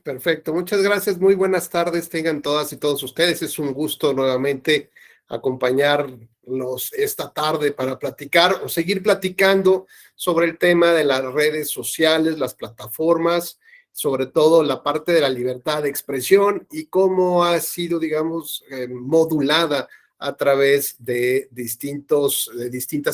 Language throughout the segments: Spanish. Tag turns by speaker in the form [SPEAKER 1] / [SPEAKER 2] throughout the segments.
[SPEAKER 1] Perfecto, muchas gracias, muy buenas tardes tengan todas y todos ustedes. Es un gusto nuevamente acompañarlos esta tarde para platicar o seguir platicando sobre el tema de las redes sociales, las plataformas, sobre todo la parte de la libertad de expresión y cómo ha sido, digamos, modulada a través de distintas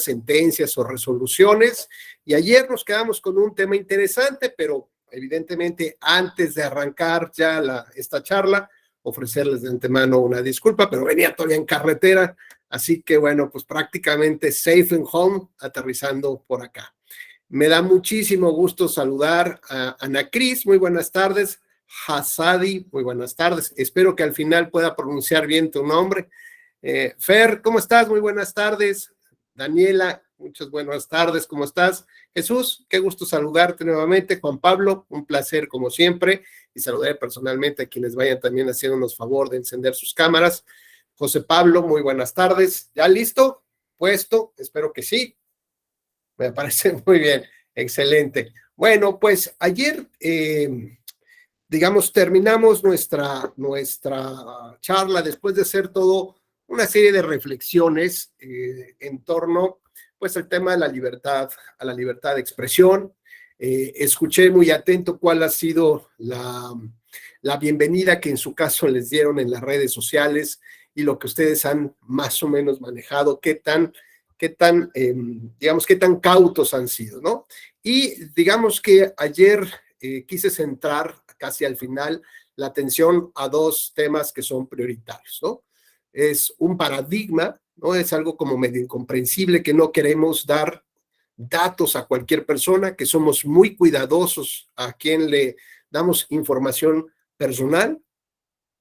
[SPEAKER 1] sentencias o resoluciones. Y ayer nos quedamos con un tema interesante, pero evidentemente, antes de arrancar ya esta charla, ofrecerles de antemano una disculpa, pero venía todavía en carretera, así que bueno, pues prácticamente safe and home, aterrizando por acá. Me da muchísimo gusto saludar a Ana Cris, muy buenas tardes, Hasadi, muy buenas tardes, espero que al final pueda pronunciar bien tu nombre. Fer, ¿cómo estás? Muy buenas tardes. Daniela, muchas buenas tardes, ¿cómo estás? Jesús, qué gusto saludarte nuevamente. Juan Pablo, un placer como siempre. Y saludaré personalmente a quienes vayan también haciéndonos favor de encender sus cámaras. José Pablo, muy buenas tardes. ¿Ya listo? ¿Puesto? Espero que sí. Me parece muy bien, excelente. Bueno, pues ayer, digamos, terminamos nuestra charla después de hacer todo una serie de reflexiones en torno pues al tema de la libertad, a la libertad de expresión. Escuché muy atento cuál ha sido la bienvenida que en su caso les dieron en las redes sociales y lo que ustedes han más o menos manejado, digamos, qué tan cautos han sido, ¿no? Y digamos que ayer quise centrar casi al final la atención a dos temas que son prioritarios, ¿no? Es un paradigma, ¿no? Es algo como medio incomprensible que no queremos dar datos a cualquier persona, que somos muy cuidadosos a quien le damos información personal,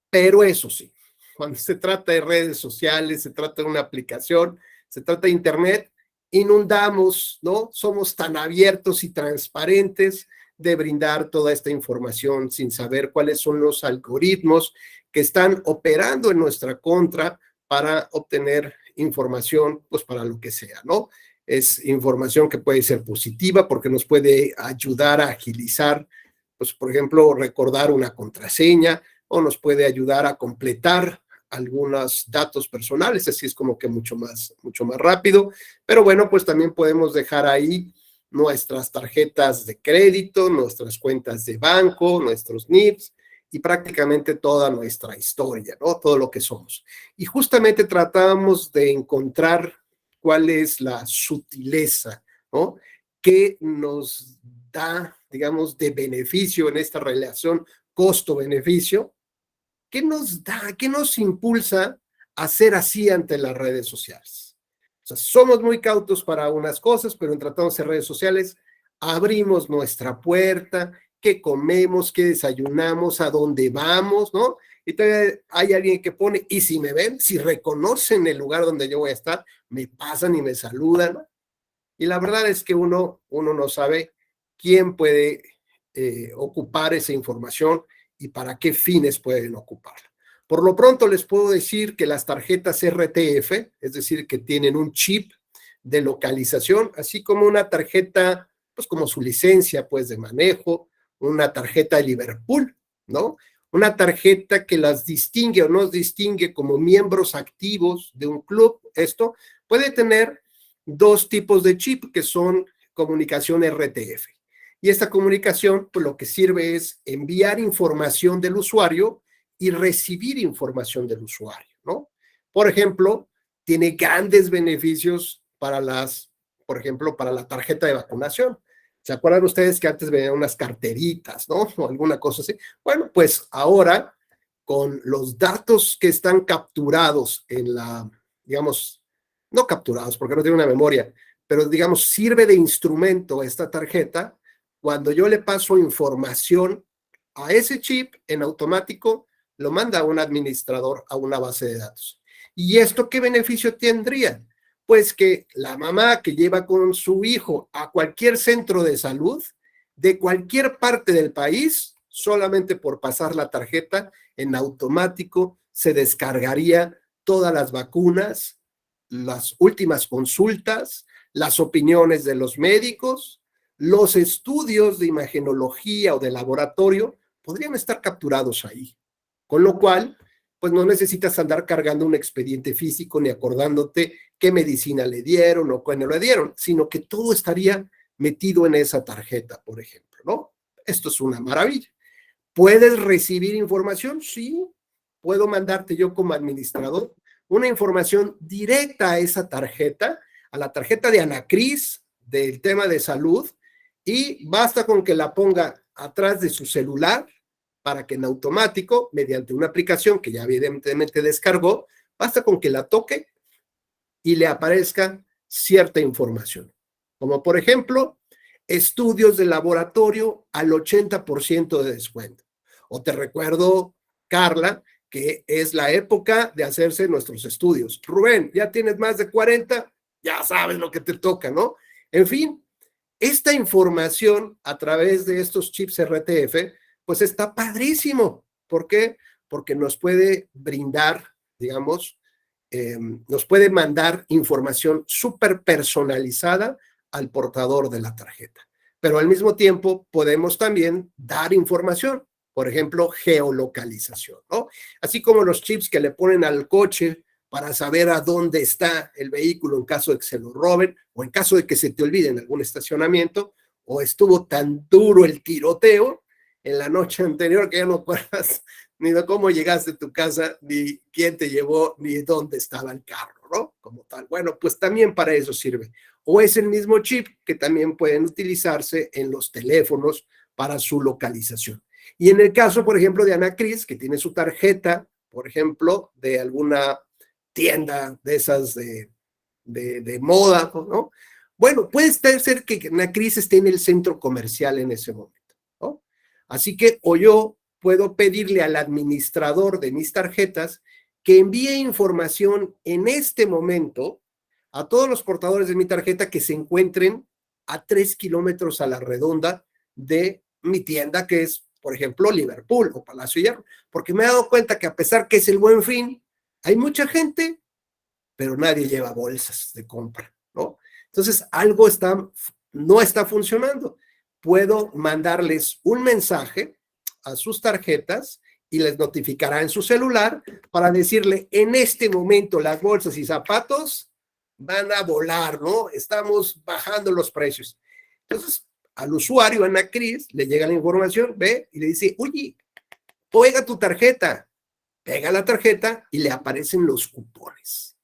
[SPEAKER 1] pero eso sí, cuando se trata de redes sociales, se trata de una aplicación, se trata de Internet, inundamos, ¿no? Somos tan abiertos y transparentes de brindar toda esta información sin saber cuáles son los algoritmos que están operando en nuestra contra para obtener información, pues para lo que sea, ¿no? Es información que puede ser positiva porque nos puede ayudar a agilizar, pues por ejemplo, recordar una contraseña o nos puede ayudar a completar algunos datos personales, así es como que mucho más rápido, pero bueno, pues también podemos dejar ahí nuestras tarjetas de crédito, nuestras cuentas de banco, nuestros NIPS y prácticamente toda nuestra historia, ¿no? Todo lo que somos. Y justamente tratamos de encontrar cuál es la sutileza, ¿no? Que nos da, digamos, de beneficio en esta relación costo-beneficio. ¿Qué nos da, qué nos impulsa a ser así ante las redes sociales? O sea, somos muy cautos para unas cosas, pero en tratándose de redes sociales, abrimos nuestra puerta, qué comemos, qué desayunamos, a dónde vamos, ¿no? Y todavía hay alguien que pone, y si me ven, si reconocen el lugar donde yo voy a estar, me pasan y me saludan, ¿no? Y la verdad es que uno no sabe quién puede ocupar esa información y para qué fines pueden ocuparla. Por lo pronto les puedo decir que las tarjetas RTF, es decir, que tienen un chip de localización, así como una tarjeta, pues como su licencia, pues de manejo, una tarjeta de Liverpool, ¿no? Una tarjeta que las distingue o nos distingue como miembros activos de un club. Esto puede tener dos tipos de chip que son comunicación RTF. Y esta comunicación, pues lo que sirve es enviar información del usuario y recibir información del usuario, ¿no? Por ejemplo, tiene grandes beneficios para por ejemplo, para la tarjeta de vacunación. ¿Se acuerdan ustedes que antes venían unas carteritas, ¿no? O alguna cosa así. Bueno, pues ahora, con los datos que están capturados en digamos, no capturados porque no tiene una memoria, pero digamos, sirve de instrumento esta tarjeta. Cuando yo le paso información a ese chip, en automático lo manda a un administrador a una base de datos. ¿Y esto qué beneficio tendría? Pues que la mamá que lleva con su hijo a cualquier centro de salud de cualquier parte del país, solamente por pasar la tarjeta, en automático se descargaría todas las vacunas, las últimas consultas, las opiniones de los médicos, los estudios de imagenología o de laboratorio, podrían estar capturados ahí. Con lo cual, pues no necesitas andar cargando un expediente físico ni acordándote qué medicina le dieron o cuándo le dieron, sino que todo estaría metido en esa tarjeta, por ejemplo, ¿no? Esto es una maravilla. ¿Puedes recibir información? Sí. Puedo mandarte yo como administrador una información directa a esa tarjeta, a la tarjeta de Anacris del tema de salud, y basta con que la ponga atrás de su celular para que en automático, mediante una aplicación que ya evidentemente descargó, basta con que la toque y le aparezca cierta información. Como por ejemplo, estudios de laboratorio al 80% de descuento. O te recuerdo, Carla, que es la época de hacerse nuestros estudios. Rubén, ya tienes más de 40, ya sabes lo que te toca, ¿no? En fin, esta información a través de estos chips RTF, pues está padrísimo. ¿Por qué? Porque nos puede brindar, digamos, nos puede mandar información súper personalizada al portador de la tarjeta. Pero al mismo tiempo podemos también dar información, por ejemplo, geolocalización, ¿no? Así como los chips que le ponen al coche para saber a dónde está el vehículo en caso de que se lo roben o en caso de que se te olvide en algún estacionamiento, o estuvo tan duro el tiroteo en la noche anterior que ya no acuerdas ni de cómo llegaste a tu casa, ni quién te llevó, ni dónde estaba el carro, ¿no? Como tal. Bueno, pues también para eso sirve. O es el mismo chip que también pueden utilizarse en los teléfonos para su localización. Y en el caso, por ejemplo, de Anacris, que tiene su tarjeta, por ejemplo, de alguna tienda de esas de moda, ¿no? Bueno, puede ser que Anacris esté en el centro comercial en ese momento, ¿no? Así que, o yo puedo pedirle al administrador de mis tarjetas que envíe información en este momento a todos los portadores de mi tarjeta que se encuentren a 3 kilómetros a la redonda de mi tienda, que es, por ejemplo, Liverpool o Palacio Hierro, porque me he dado cuenta que a pesar que es el Buen Fin, hay mucha gente, pero nadie lleva bolsas de compra, ¿no? Entonces, algo no está funcionando. Puedo mandarles un mensaje a sus tarjetas y les notificará en su celular para decirle, en este momento las bolsas y zapatos van a volar, ¿no? Estamos bajando los precios. Entonces, al usuario, Anacris, le llega la información, ve y le dice, oye, pega tu tarjeta, pega la tarjeta y le aparecen los cupones.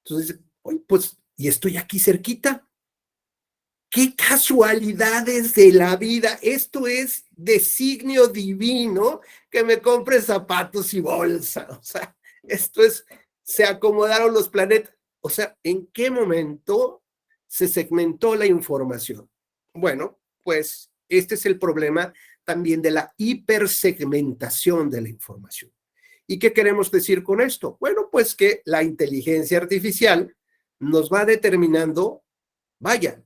[SPEAKER 1] Entonces, oye, pues, y estoy aquí cerquita. ¡Qué casualidades de la vida! Esto es designio divino que me compre zapatos y bolsa. O sea, esto es, se acomodaron los planetas. O sea, ¿en qué momento se segmentó la información? Bueno, pues este es el problema también de la hipersegmentación de la información. ¿Y qué queremos decir con esto? Bueno, pues que la inteligencia artificial nos va determinando, vaya,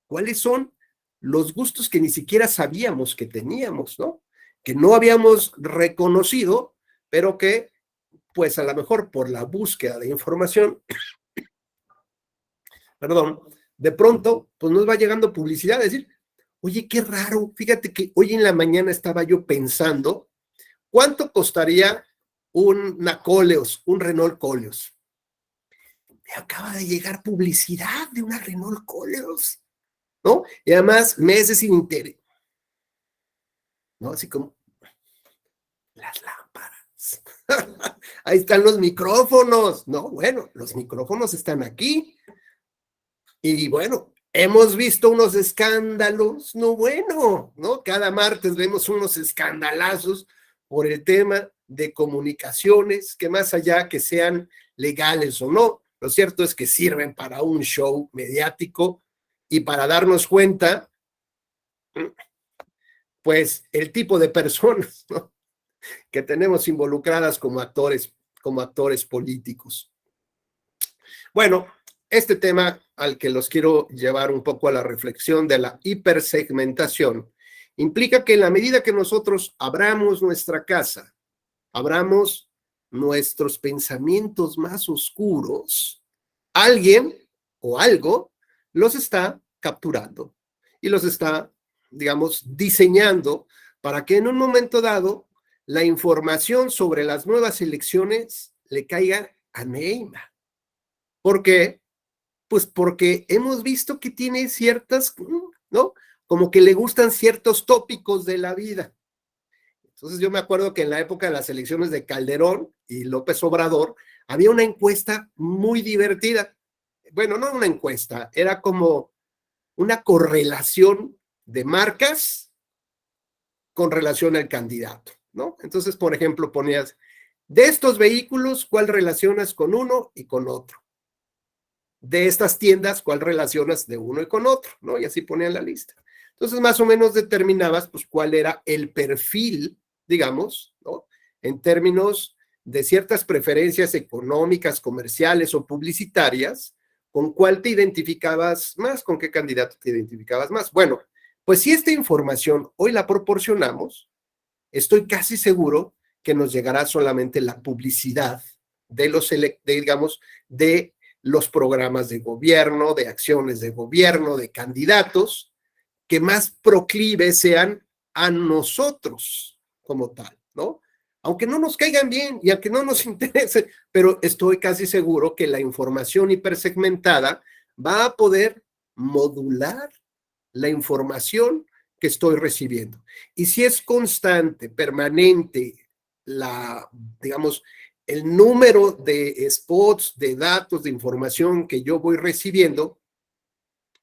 [SPEAKER 1] cuáles son los gustos que ni siquiera sabíamos que teníamos, ¿no? Que no habíamos reconocido, pero que, pues a lo mejor por la búsqueda de información, perdón, de pronto, pues nos va llegando publicidad, es decir, oye, qué raro, fíjate que hoy en la mañana estaba yo pensando, ¿cuánto costaría una Coleos, un Renault Coleos? Me acaba de llegar publicidad de una Renault Coleos, ¿no? Y además meses sin interés, ¿no? Así como las lámparas. Ahí están los micrófonos. No, bueno, los micrófonos están aquí. Y bueno, hemos visto unos escándalos, no bueno, ¿no? Cada martes vemos unos escandalazos por el tema de comunicaciones, que más allá que sean legales o no, lo cierto es que sirven para un show mediático y para darnos cuenta, pues, el tipo de personas, ¿no?, que tenemos involucradas como actores políticos. Bueno, este tema al que los quiero llevar un poco a la reflexión de la hipersegmentación implica que en la medida que nosotros abramos nuestra casa, abramos nuestros pensamientos más oscuros, alguien o algo los está capturando y los está, digamos, diseñando para que en un momento dado la información sobre las nuevas elecciones le caiga a Neymar. ¿Por qué? Pues porque hemos visto que tiene ciertas, ¿no? Como que le gustan ciertos tópicos de la vida. Entonces yo me acuerdo que en la época de las elecciones de Calderón y López Obrador, había una encuesta muy divertida. Bueno, no una encuesta, era como una correlación de marcas con relación al candidato, ¿no? Entonces, por ejemplo, ponías, de estos vehículos, ¿cuál relacionas con uno y con otro? De estas tiendas, ¿cuál relacionas de uno y con otro? ¿No? Y así ponían la lista. Entonces, más o menos determinabas, pues, cuál era el perfil, digamos, ¿no? En términos de ciertas preferencias económicas, comerciales o publicitarias, con cuál te identificabas más, con qué candidato te identificabas más. Bueno, pues si esta información hoy la proporcionamos, estoy casi seguro que nos llegará solamente la publicidad de los, digamos, de los programas de gobierno, de acciones de gobierno, de candidatos, que más proclives sean a nosotros como tal, ¿no? Aunque no nos caigan bien y aunque no nos interese, pero estoy casi seguro que la información hipersegmentada va a poder modular la información que estoy recibiendo. Y si es constante, permanente, digamos, el número de spots, de datos, de información que yo voy recibiendo,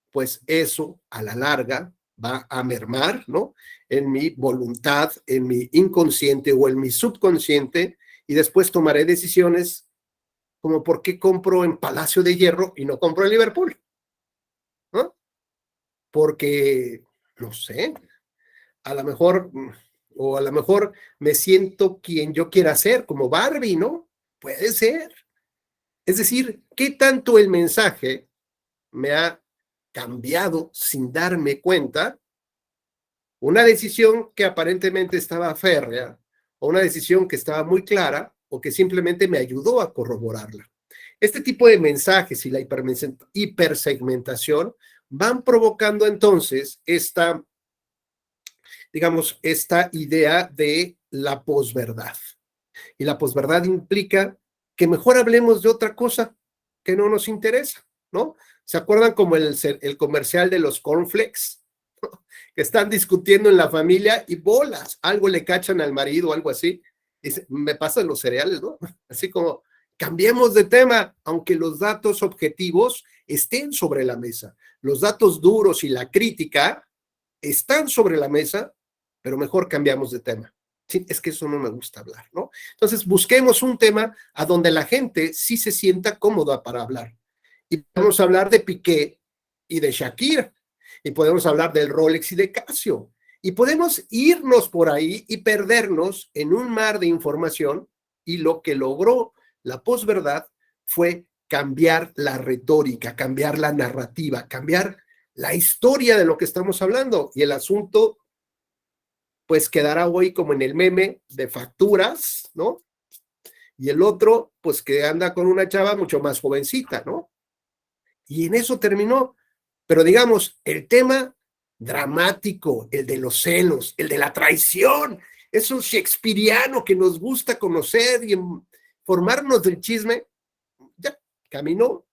[SPEAKER 1] pues eso a la larga va a mermar, ¿no? En mi voluntad, en mi inconsciente o en mi subconsciente, y después tomaré decisiones como por qué compro en Palacio de Hierro y no compro en Liverpool, ¿no? Porque, no sé, a lo mejor, o a lo mejor me siento quien yo quiera ser, como Barbie, ¿no? Puede ser. Es decir, ¿qué tanto el mensaje me ha cambiado sin darme cuenta? Una decisión que aparentemente estaba férrea, o una decisión que estaba muy clara, o que simplemente me ayudó a corroborarla. Este tipo de mensajes y la hipersegmentación van provocando entonces esta, digamos, esta idea de la posverdad. Y la posverdad implica que mejor hablemos de otra cosa que no nos interesa, ¿no? ¿Se acuerdan como el comercial de los cornflakes? Que están discutiendo en la familia y bolas, algo le cachan al marido o algo así. Dice, me pasan los cereales, ¿no? Así como, cambiemos de tema, aunque los datos objetivos estén sobre la mesa. Los datos duros y la crítica están sobre la mesa, pero mejor cambiamos de tema. Sí, es que eso no me gusta hablar, ¿no? Entonces, busquemos un tema a donde la gente sí se sienta cómoda para hablar. Y podemos hablar de Piqué y de Shakira, y podemos hablar del Rolex y de Casio, y podemos irnos por ahí y perdernos en un mar de información, y lo que logró la posverdad fue cambiar la retórica, cambiar la narrativa, cambiar la historia de lo que estamos hablando, y el asunto pues quedará hoy como en el meme de facturas, ¿no? Y el otro, pues que anda con una chava mucho más jovencita, ¿no? Y en eso terminó. Pero digamos, el tema dramático, el de los celos, el de la traición, eso shakespeariano que nos gusta conocer y formarnos del chisme, ya caminó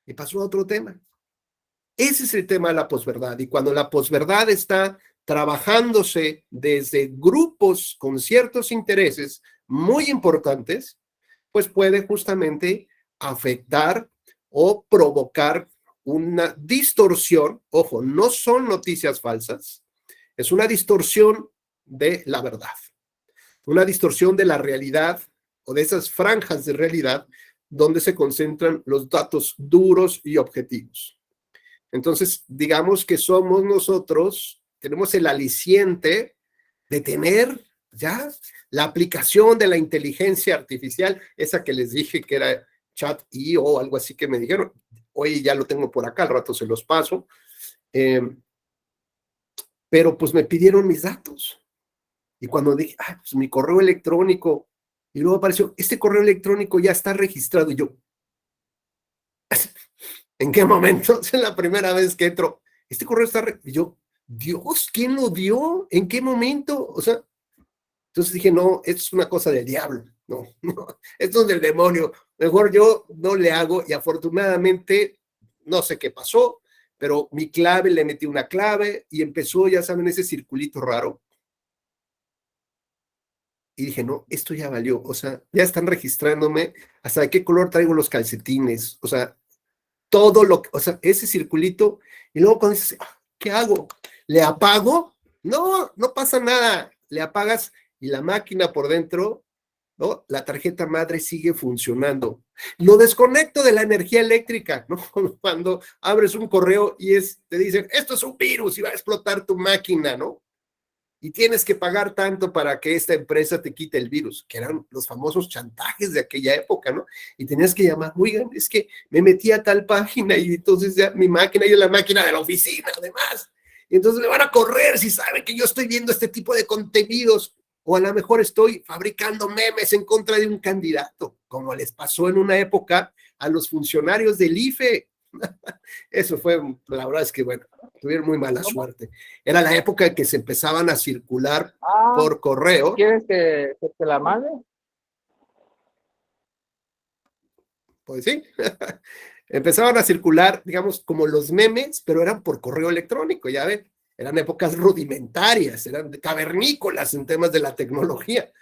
[SPEAKER 1] y pasó a otro tema. Ese es el tema de la posverdad. Y cuando la posverdad está trabajándose desde grupos con ciertos intereses muy importantes, pues puede justamente afectar o provocar una distorsión. Ojo, no son noticias falsas, es una distorsión de la verdad, una distorsión de la realidad o de esas franjas de realidad donde se concentran los datos duros y objetivos. Entonces, digamos que somos nosotros, tenemos el aliciente de tener ya la aplicación de la inteligencia artificial, esa que les dije que era Chat-io o algo así que me dijeron. Hoy ya lo tengo por acá, al rato se los paso. Pero pues me pidieron mis datos. Y cuando dije, pues mi correo electrónico, y luego apareció, este correo electrónico ya está registrado. Y yo, ¿en qué momento? Es la primera vez que entro. Este correo está, y yo, Dios, ¿quién lo dio? ¿En qué momento? O sea, entonces dije, no, esto es una cosa del diablo, no, no, esto es del demonio, mejor yo no le hago, y afortunadamente, no sé qué pasó, pero mi clave, le metí una clave y empezó, ya saben, ese circulito raro. Y dije, no, esto ya valió, o sea, ya están registrándome hasta de qué color traigo los calcetines, o sea, todo lo que, o sea, ese circulito, y luego cuando dices, ¿qué hago? ¿Le apago? No, no pasa nada, le apagas y la máquina por dentro, ¿no? La tarjeta madre sigue funcionando. Lo desconecto de la energía eléctrica, ¿no? Cuando abres un correo y te dicen, esto es un virus y va a explotar tu máquina, ¿no? Y tienes que pagar tanto para que esta empresa te quite el virus, que eran los famosos chantajes de aquella época, ¿no? Y tenías que llamar, oigan, es que me metí a tal página y entonces ya mi máquina y la máquina de la oficina, además. Y entonces me van a correr si saben que yo estoy viendo este tipo de contenidos. O a lo mejor estoy fabricando memes en contra de un candidato, como les pasó en una época a los funcionarios del IFE. Eso fue, la verdad es que, bueno, tuvieron muy mala suerte. Era la época en que se empezaban a circular por correo.
[SPEAKER 2] ¿Quieres que te la mande?
[SPEAKER 1] Pues sí. Empezaban a circular, digamos, como los memes, pero eran por correo electrónico, ya ven. Eran épocas rudimentarias, eran cavernícolas en temas de la tecnología.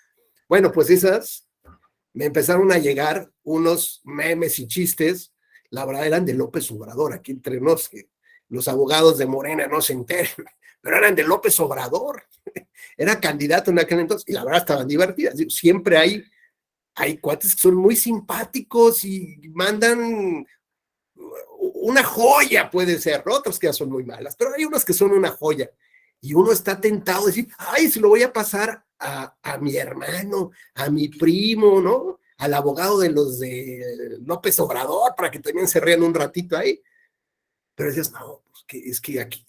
[SPEAKER 1] Bueno, pues esas me empezaron a llegar unos memes y chistes, la verdad eran de López Obrador, aquí entre nos, que los abogados de Morena no se enteren, pero eran de López Obrador, era candidato en aquel entonces, y la verdad estaban divertidas. Siempre hay cuates que son muy simpáticos y mandan una joya, puede ser, otros que ya son muy malas, pero hay unos que son una joya. Y uno está tentado a decir, ay, se lo voy a pasar a mi hermano, a mi primo, ¿no? Al abogado de los de López Obrador, para que también se rían un ratito ahí. Pero dices, no, pues que es que aquí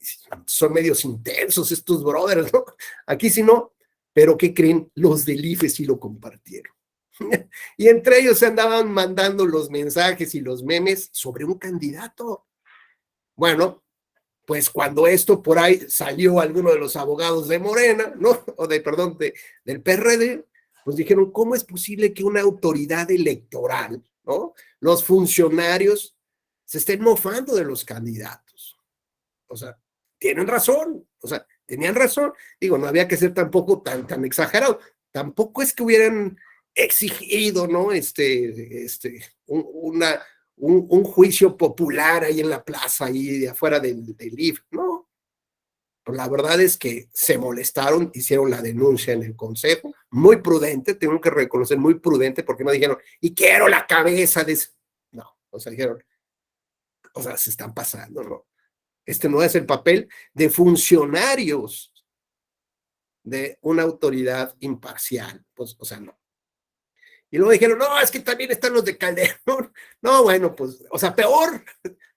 [SPEAKER 1] son medios intensos estos brothers, ¿no? Aquí sí no, pero ¿qué creen? Los del IFE sí lo compartieron. Y entre ellos se andaban mandando los mensajes y los memes sobre un candidato. Bueno, pues cuando esto por ahí salió alguno de los abogados de Morena, ¿no? O perdón, del PRD, pues dijeron, ¿cómo es posible que una autoridad electoral, ¿no? Los funcionarios se estén mofando de los candidatos? O sea, tienen razón, o sea, tenían razón. Digo, no había que ser tampoco tan exagerado. Tampoco es que hubieran exigido, ¿no? Un juicio popular ahí en la plaza, ahí de afuera del IF, ¿no? Pero la verdad es que se molestaron, hicieron la denuncia en el consejo, muy prudente, tengo que reconocer, muy prudente, porque no dijeron, y quiero la cabeza de ese. No, o sea, dijeron, o sea, se están pasando, ¿no? Este no es el papel de funcionarios de una autoridad imparcial, pues, o sea, no. Y luego dijeron, no, es que también están los de Calderón. No, bueno, pues, o sea, peor,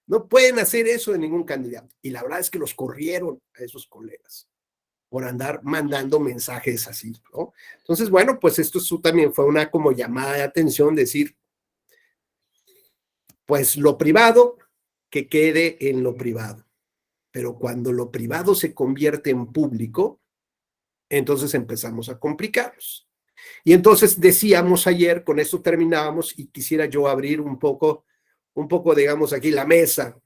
[SPEAKER 1] no pueden hacer eso de ningún candidato. Y la verdad es que los corrieron a esos colegas por andar mandando mensajes así, ¿no? Entonces, bueno, pues esto también fue una como llamada de atención, decir, pues lo privado, que quede en lo privado. Pero cuando lo privado se convierte en público, entonces empezamos a complicarnos. Y entonces decíamos ayer, con esto terminábamos, y quisiera yo abrir un poco, digamos, aquí la mesa,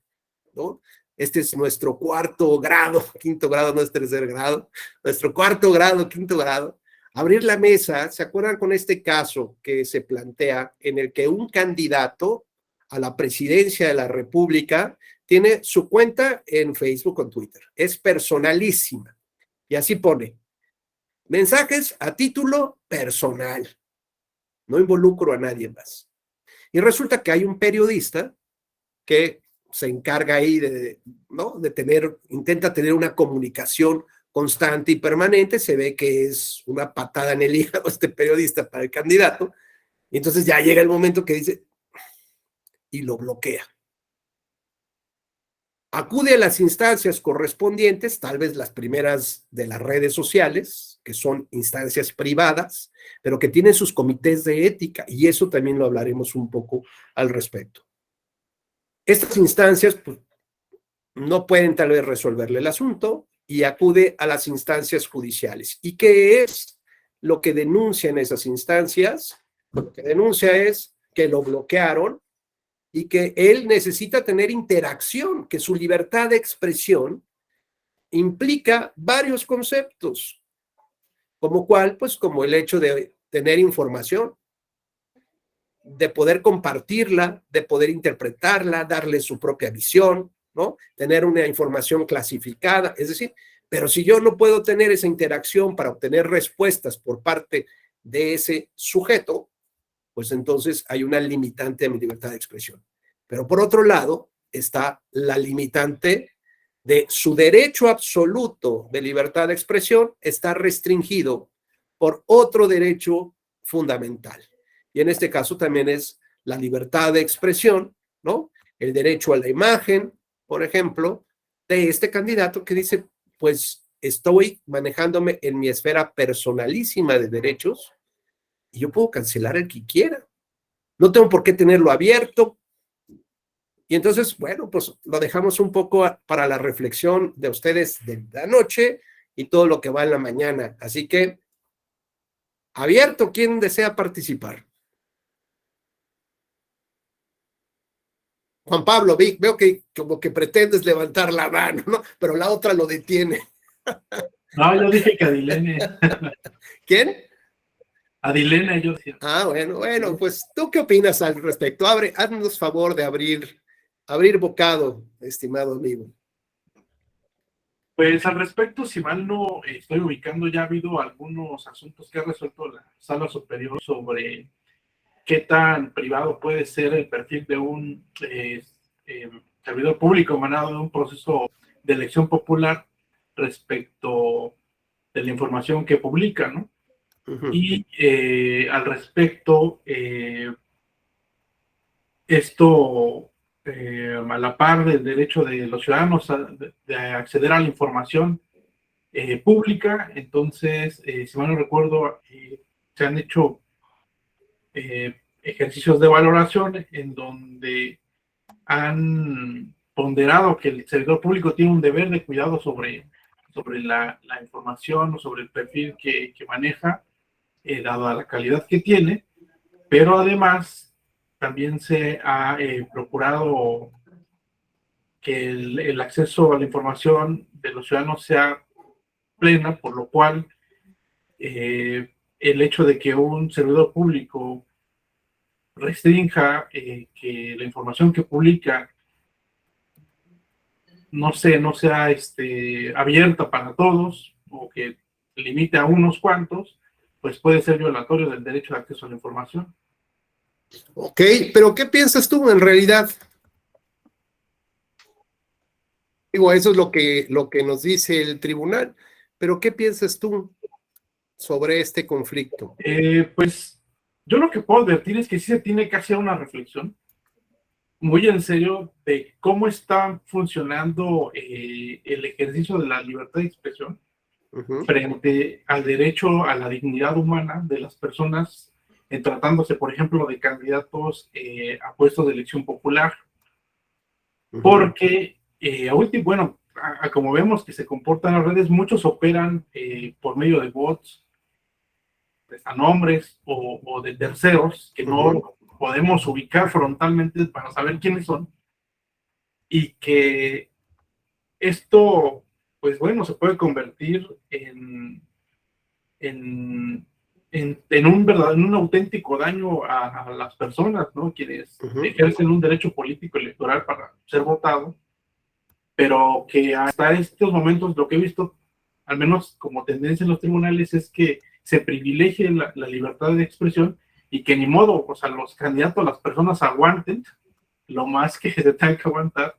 [SPEAKER 1] ¿no? Este es nuestro cuarto grado, quinto grado, no es tercer grado, nuestro cuarto grado, quinto grado. Abrir la mesa, ¿se acuerdan con este caso que se plantea en el que un candidato a la presidencia de la República tiene su cuenta en Facebook o en Twitter? Es personalísima. Y así pone, mensajes a título personal. No involucro a nadie más. Y resulta que hay un periodista que se encarga ahí ¿no? Intenta tener una comunicación constante y permanente. Se ve que es una patada en el hígado este periodista para el candidato. Y entonces ya llega el momento que dice, y lo bloquea. Acude a las instancias correspondientes, tal vez las primeras de las redes sociales, que son instancias privadas, pero que tienen sus comités de ética, y eso también lo hablaremos un poco al respecto. Estas instancias pues, no pueden tal vez resolverle el asunto, y acude a las instancias judiciales. ¿Y qué es lo que denuncia en esas instancias? Lo que denuncia es que lo bloquearon y que él necesita tener interacción, que su libertad de expresión implica varios conceptos, como cuál, pues como el hecho de tener información, de poder compartirla, de poder interpretarla, darle su propia visión, ¿no? Tener una información clasificada, es decir, pero si yo no puedo tener esa interacción para obtener respuestas por parte de ese sujeto, pues entonces hay una limitante a mi libertad de expresión. Pero por otro lado está la limitante de su derecho absoluto de libertad de expresión está restringido por otro derecho fundamental. Y en este caso también es la libertad de expresión, ¿no? El derecho a la imagen, por ejemplo, de este candidato que dice, pues estoy manejándome en mi esfera personalísima de derechos y yo puedo cancelar el que quiera. No tengo por qué tenerlo abierto. Y entonces, bueno, pues lo dejamos un poco para la reflexión de ustedes de la noche y todo lo que va en la mañana. Así que, abierto, ¿quién desea participar? Juan Pablo, veo que como que pretendes levantar la mano, ¿no? Pero la otra lo detiene.
[SPEAKER 3] No, yo dije que Adilene.
[SPEAKER 1] ¿Quién?
[SPEAKER 3] Adilene, yo decía.
[SPEAKER 1] Bueno, pues, ¿tú qué opinas al respecto? Haznos favor de abrir bocado, estimado amigo.
[SPEAKER 3] Pues al respecto, si mal no estoy ubicando, ya ha habido algunos asuntos que ha resuelto la Sala Superior sobre qué tan privado puede ser el perfil de un servidor público emanado de un proceso de elección popular respecto de la información que publica, ¿no?
[SPEAKER 1] Uh-huh.
[SPEAKER 3] Y al respecto, esto a la par del derecho de los ciudadanos de acceder a la información pública. Entonces, si mal no recuerdo, se han hecho ejercicios de valoración en donde han ponderado que el servidor público tiene un deber de cuidado sobre la información o sobre el perfil que maneja, dada la calidad que tiene, pero además también se ha procurado que el acceso a la información de los ciudadanos sea plena, por lo cual el hecho de que un servidor público restrinja que la información que publica no sea abierta para todos o que limite a unos cuantos, pues puede ser violatorio del derecho de acceso a la información.
[SPEAKER 1] Ok, pero ¿qué piensas tú en realidad? Digo, eso es lo que nos dice el tribunal, pero ¿qué piensas tú sobre este conflicto?
[SPEAKER 3] Pues yo lo que puedo advertir es que sí se tiene que hacer una reflexión muy en serio de cómo está funcionando el ejercicio de la libertad de expresión frente al derecho a la dignidad humana de las personas, tratándose, por ejemplo, de candidatos a puestos de elección popular. Porque, bueno, como vemos que se comportan las redes, muchos operan por medio de bots, prestanombres o de terceros que no podemos ubicar frontalmente para saber quiénes son, y que esto, pues bueno, se puede convertir en un auténtico daño a las personas, ¿no? Quienes ejercen un derecho político electoral para ser votado, pero que hasta estos momentos lo que he visto, al menos como tendencia en los tribunales, es que se privilegie la libertad de expresión y que ni modo, o sea, los candidatos, las personas aguanten lo más que se tenga que aguantar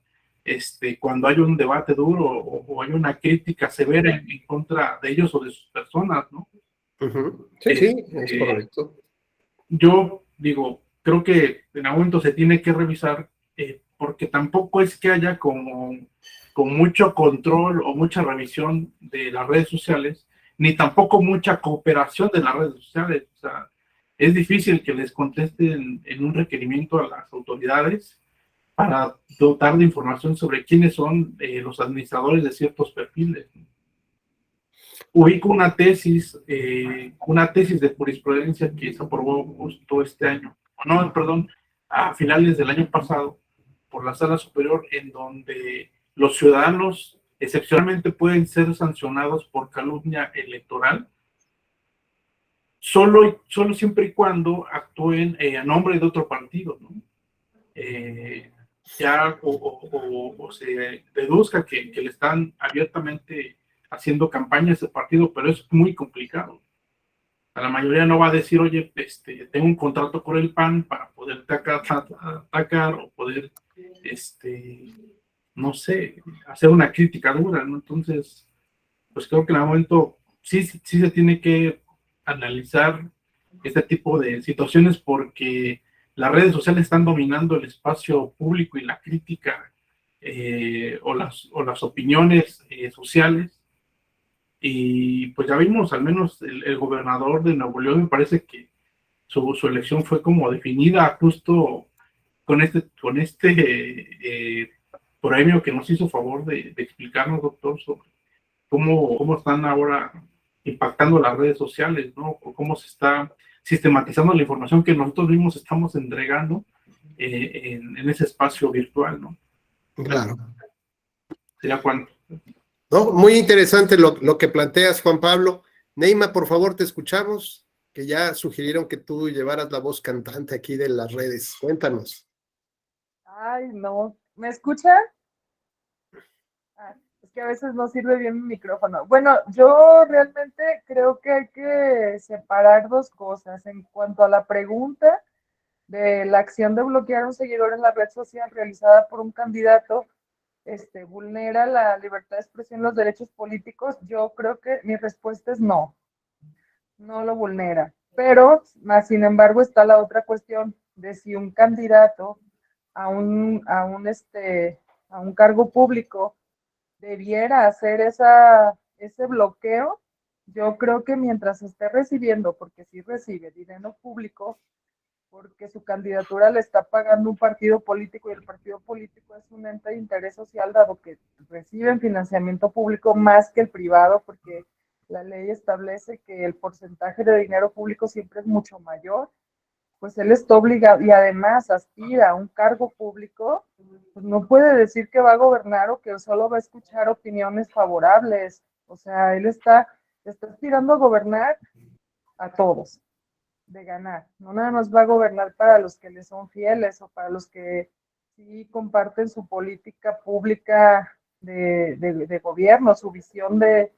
[SPEAKER 3] cuando hay un debate duro o hay una crítica severa en contra de ellos o de sus personas, ¿no?
[SPEAKER 1] Sí, es correcto.
[SPEAKER 3] Yo digo, creo que en algún momento se tiene que revisar, porque tampoco es que haya con mucho control o mucha revisión de las redes sociales, ni tampoco mucha cooperación de las redes sociales. O sea, es difícil que les contesten en un requerimiento a las autoridades para dotar de información sobre quiénes son los administradores de ciertos perfiles. ubico una tesis de jurisprudencia que se aprobó justo este año, no, perdón, a finales del año pasado, por la Sala Superior, en donde los ciudadanos excepcionalmente pueden ser sancionados por calumnia electoral, solo siempre y cuando actúen a nombre de otro partido, ¿no? Ya o se deduzca que le están abiertamente haciendo campaña a ese partido, pero es muy complicado. A la mayoría no va a decir, oye, tengo un contrato con el PAN para poder atacar o poder, no sé, hacer una crítica dura, ¿no? Entonces, pues creo que en el momento sí se tiene que analizar este tipo de situaciones porque las redes sociales están dominando el espacio público y la crítica o las opiniones sociales. Y pues ya vimos, al menos el gobernador de Nuevo León, me parece que su elección fue como definida justo con este premio que nos hizo favor de explicarnos, doctor, sobre cómo están ahora impactando las redes sociales, ¿no? O cómo se está sistematizando la información que nosotros mismos estamos entregando en ese espacio virtual, ¿no?
[SPEAKER 1] Claro.
[SPEAKER 3] ¿Sería cuánto?
[SPEAKER 1] No, muy interesante lo que planteas, Juan Pablo. Neima, por favor, te escuchamos, que ya sugirieron que tú llevaras la voz cantante aquí de las redes. Cuéntanos.
[SPEAKER 2] Ay, no. ¿Me escuchan? Es que a veces no sirve bien mi micrófono. Bueno, yo realmente creo que hay que separar dos cosas. En cuanto a la pregunta de la acción de bloquear a un seguidor en la red social realizada por un candidato, vulnera la libertad de expresión, los derechos políticos, yo creo que mi respuesta es no, no lo vulnera. Pero, más sin embargo, está la otra cuestión de si un candidato a un cargo público debiera hacer ese bloqueo. Yo creo que mientras esté recibiendo, porque sí recibe dinero público, porque su candidatura le está pagando un partido político y el partido político es un ente de interés social, dado que reciben financiamiento público más que el privado, porque la ley establece que el porcentaje de dinero público siempre es mucho mayor. Pues él está obligado y además aspira a un cargo público, pues no puede decir que va a gobernar o que solo va a escuchar opiniones favorables. O sea, él está aspirando a gobernar a todos, de ganar. No nada más va a gobernar para los que le son fieles o para los que sí comparten su política pública de gobierno, su visión de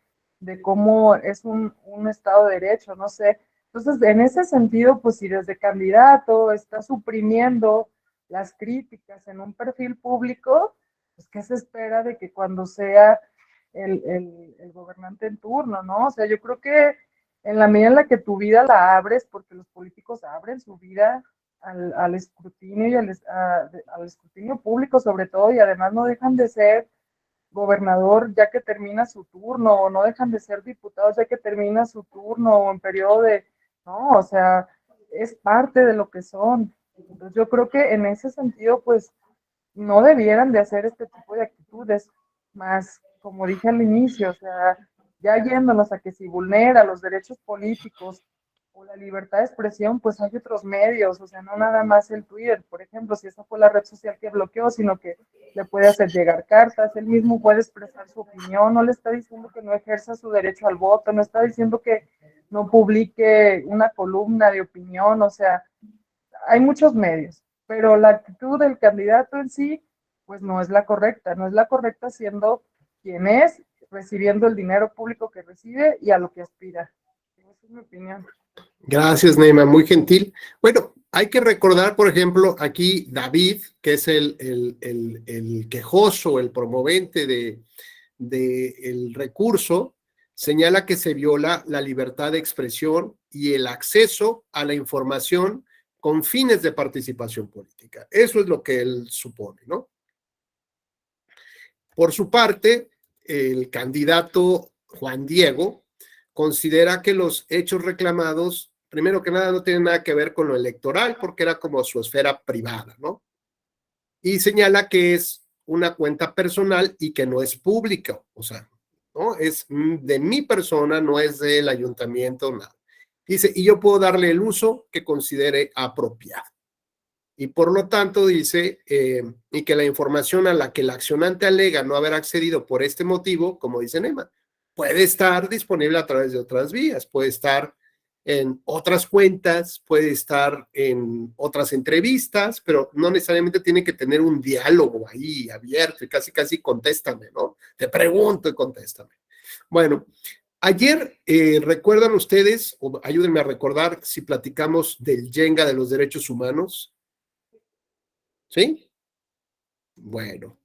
[SPEAKER 2] cómo es un Estado de Derecho, no sé. Entonces, en ese sentido, pues si desde candidato está suprimiendo las críticas en un perfil público, pues ¿qué se espera de que cuando sea el gobernante en turno, ¿no? O sea, yo creo que en la medida en la que tu vida la abres, porque los políticos abren su vida al escrutinio y al escrutinio público sobre todo, y además no dejan de ser gobernador ya que termina su turno, o no dejan de ser diputados ya que termina su turno, o en periodo de, no, o sea, es parte de lo que son. Entonces yo creo que en ese sentido, pues, no debieran de hacer este tipo de actitudes, más como dije al inicio, o sea, ya yéndonos a que si vulnera los derechos políticos o la libertad de expresión, pues hay otros medios, o sea, no nada más el Twitter, por ejemplo, si esa fue la red social que bloqueó, sino que le puede hacer llegar cartas, él mismo puede expresar su opinión, no le está diciendo que no ejerza su derecho al voto, no está diciendo que no publique una columna de opinión, o sea, hay muchos medios, pero la actitud del candidato en sí, pues no es la correcta, no es la correcta siendo quien es, recibiendo el dinero público que recibe y a lo que aspira. Esa es mi opinión.
[SPEAKER 1] Gracias, Neima, muy gentil. Bueno, hay que recordar, por ejemplo, aquí David, que es el quejoso, el promovente del recurso, señala que se viola la libertad de expresión y el acceso a la información con fines de participación política. Eso es lo que él supone, ¿no? Por su parte, el candidato Juan Diego considera que los hechos reclamados, primero que nada, no tienen nada que ver con lo electoral, porque era como su esfera privada, ¿no? Y señala que es una cuenta personal y que no es pública, o sea, ¿no? Es de mi persona, no es del ayuntamiento, nada. Dice, y yo puedo darle el uso que considere apropiado. Y por lo tanto dice, y que la información a la que el accionante alega no haber accedido por este motivo, como dice Nema, puede estar disponible a través de otras vías, puede estar en otras cuentas, puede estar en otras entrevistas, pero no necesariamente tiene que tener un diálogo ahí abierto y casi, casi contéstame, ¿no? Te pregunto y contéstame. Bueno, ayer, ¿recuerdan ustedes, o ayúdenme a recordar si platicamos del Jenga de los derechos humanos? ¿Sí? Bueno.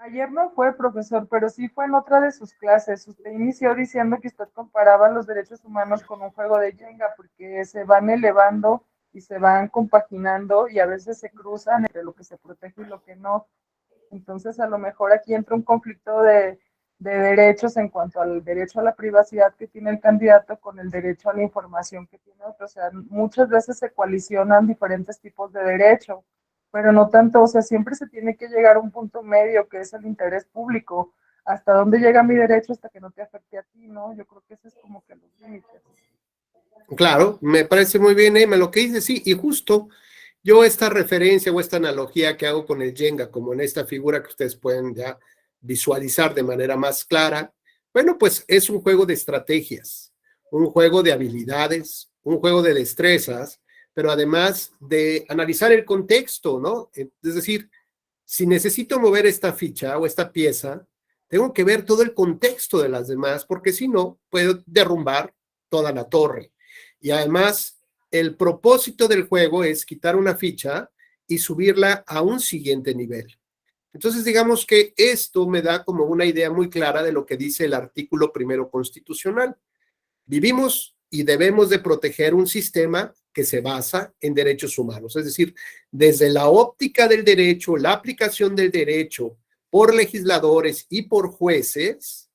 [SPEAKER 2] Ayer no fue, profesor, pero sí fue en otra de sus clases. Usted inició diciendo que usted comparaba los derechos humanos con un juego de Jenga, porque se van elevando y se van compaginando y a veces se cruzan entre lo que se protege y lo que no. Entonces, a lo mejor aquí entra un conflicto de derechos en cuanto al derecho a la privacidad que tiene el candidato con el derecho a la información que tiene otro. O sea, muchas veces se coalicionan diferentes tipos de derecho, pero no tanto, o sea, siempre se tiene que llegar a un punto medio que es el interés público. ¿Hasta dónde llega mi derecho hasta que no te afecte a ti, no? Yo creo que ese es como que los límites.
[SPEAKER 1] Claro, me parece muy bien, Emma, lo que dice, sí, y justo yo esta referencia o esta analogía que hago con el Jenga, como en esta figura que ustedes pueden ya visualizar de manera más clara, bueno, pues es un juego de estrategias, un juego de habilidades, un juego de destrezas, pero además de analizar el contexto, ¿no? Es decir, si necesito mover esta ficha o esta pieza, tengo que ver todo el contexto de las demás, porque si no, puedo derrumbar toda la torre. Y además, el propósito del juego es quitar una ficha y subirla a un siguiente nivel. Entonces, digamos que esto me da como una idea muy clara de lo que dice el artículo primero constitucional. Vivimos y debemos de proteger un sistema que se basa en derechos humanos, es decir, desde la óptica del derecho, la aplicación del derecho por legisladores y por jueces,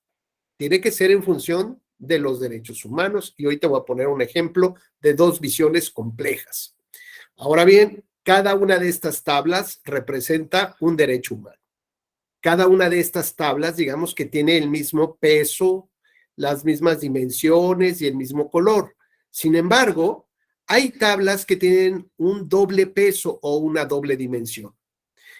[SPEAKER 1] tiene que ser en función de los derechos humanos. Y hoy te voy a poner un ejemplo de dos visiones complejas. Ahora bien, cada una de estas tablas representa un derecho humano. Cada una de estas tablas, digamos que tiene el mismo peso, las mismas dimensiones y el mismo color. Sin embargo, hay tablas que tienen un doble peso o una doble dimensión.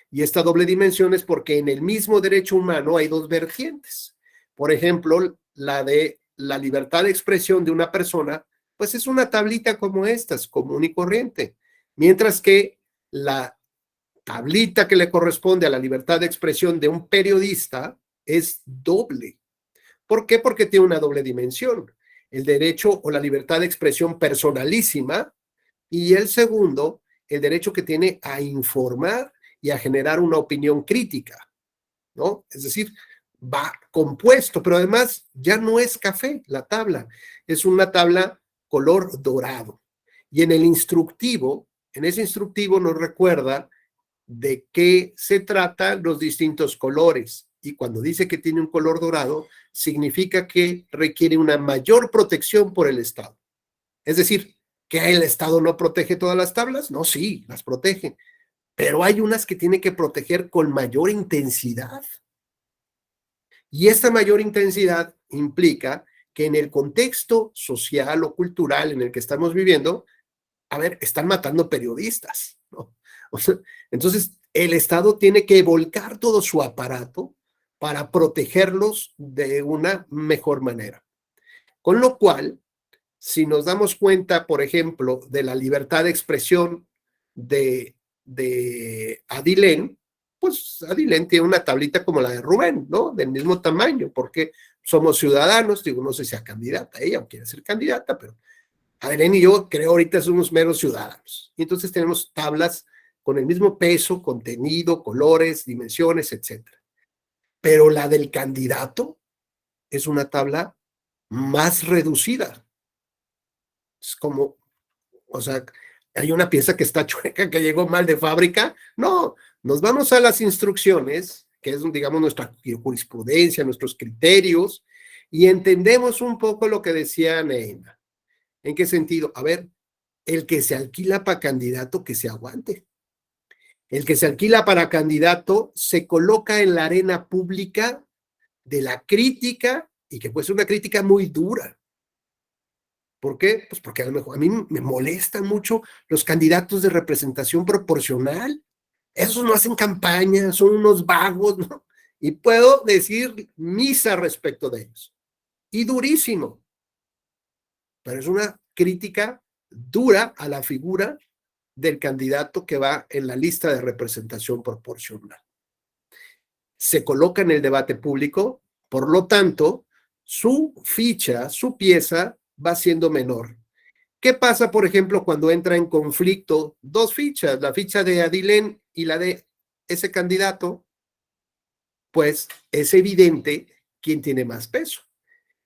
[SPEAKER 1] Y esta doble dimensión es porque en el mismo derecho humano hay dos vertientes. Por ejemplo, la de la libertad de expresión de una persona, pues es una tablita como estas, común y corriente. Mientras que la tablita que le corresponde a la libertad de expresión de un periodista es doble. ¿Por qué? Porque tiene una doble dimensión. El derecho o la libertad de expresión personalísima y el segundo, el derecho que tiene a informar y a generar una opinión crítica, ¿no? Es decir, va compuesto, pero además ya no es café la tabla, es una tabla color dorado. Y en el instructivo, en ese instructivo nos recuerda de qué se tratan los distintos colores. Y cuando dice que tiene un color dorado, significa que requiere una mayor protección por el Estado. Es decir, que el Estado no protege todas las tablas, no, sí, las protege, pero hay unas que tiene que proteger con mayor intensidad. Y esta mayor intensidad implica que en el contexto social o cultural en el que estamos viviendo, a ver, están matando periodistas, ¿no? O sea, entonces, el Estado tiene que volcar todo su aparato para protegerlos de una mejor manera. Con lo cual, si nos damos cuenta, por ejemplo, de la libertad de expresión de Adilén, pues Adilén tiene una tablita como la de Rubén, ¿no? Del mismo tamaño, porque somos ciudadanos, digo, no sé si sea candidata ella o quiere ser candidata, pero Adilén y yo creo ahorita somos meros ciudadanos. Y entonces tenemos tablas con el mismo peso, contenido, colores, dimensiones, etcétera. Pero la del candidato es una tabla más reducida. Es como, o sea, hay una pieza que está chueca, que llegó mal de fábrica. No, nos vamos a las instrucciones, que es, digamos, nuestra jurisprudencia, nuestros criterios, y entendemos un poco lo que decía Neima. ¿En qué sentido? A ver, el que se alquila para candidato, que se aguante. El que se alquila para candidato se coloca en la arena pública de la crítica, y que puede ser una crítica muy dura. ¿Por qué? Pues porque a lo mejor a mí me molestan mucho los candidatos de representación proporcional. Esos no hacen campaña, son unos vagos, ¿no? Y puedo decir misa respecto de ellos. Y durísimo. Pero es una crítica dura a la figura del candidato que va en la lista de representación proporcional. Se coloca en el debate público, por lo tanto, su ficha, su pieza va siendo menor. ¿Qué pasa, por ejemplo, cuando entra en conflicto dos fichas, la ficha de Adilén y la de ese candidato? Pues es evidente quién tiene más peso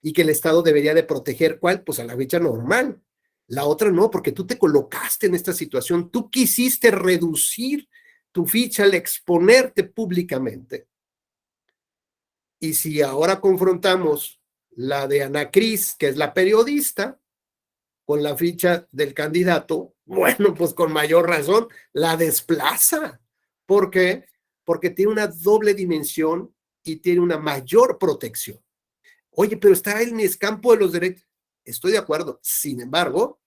[SPEAKER 1] y que el Estado debería de proteger, ¿cuál? Pues a la ficha normal. La otra no, porque tú te colocaste en esta situación, tú quisiste reducir tu ficha al exponerte públicamente. Y si ahora confrontamos la de Ana Cris, que es la periodista, con la ficha del candidato, bueno, pues con mayor razón la desplaza. ¿Por qué? Porque tiene una doble dimensión y tiene una mayor protección. Oye, pero está en el campo de los derechos. Estoy de acuerdo. Sin embargo,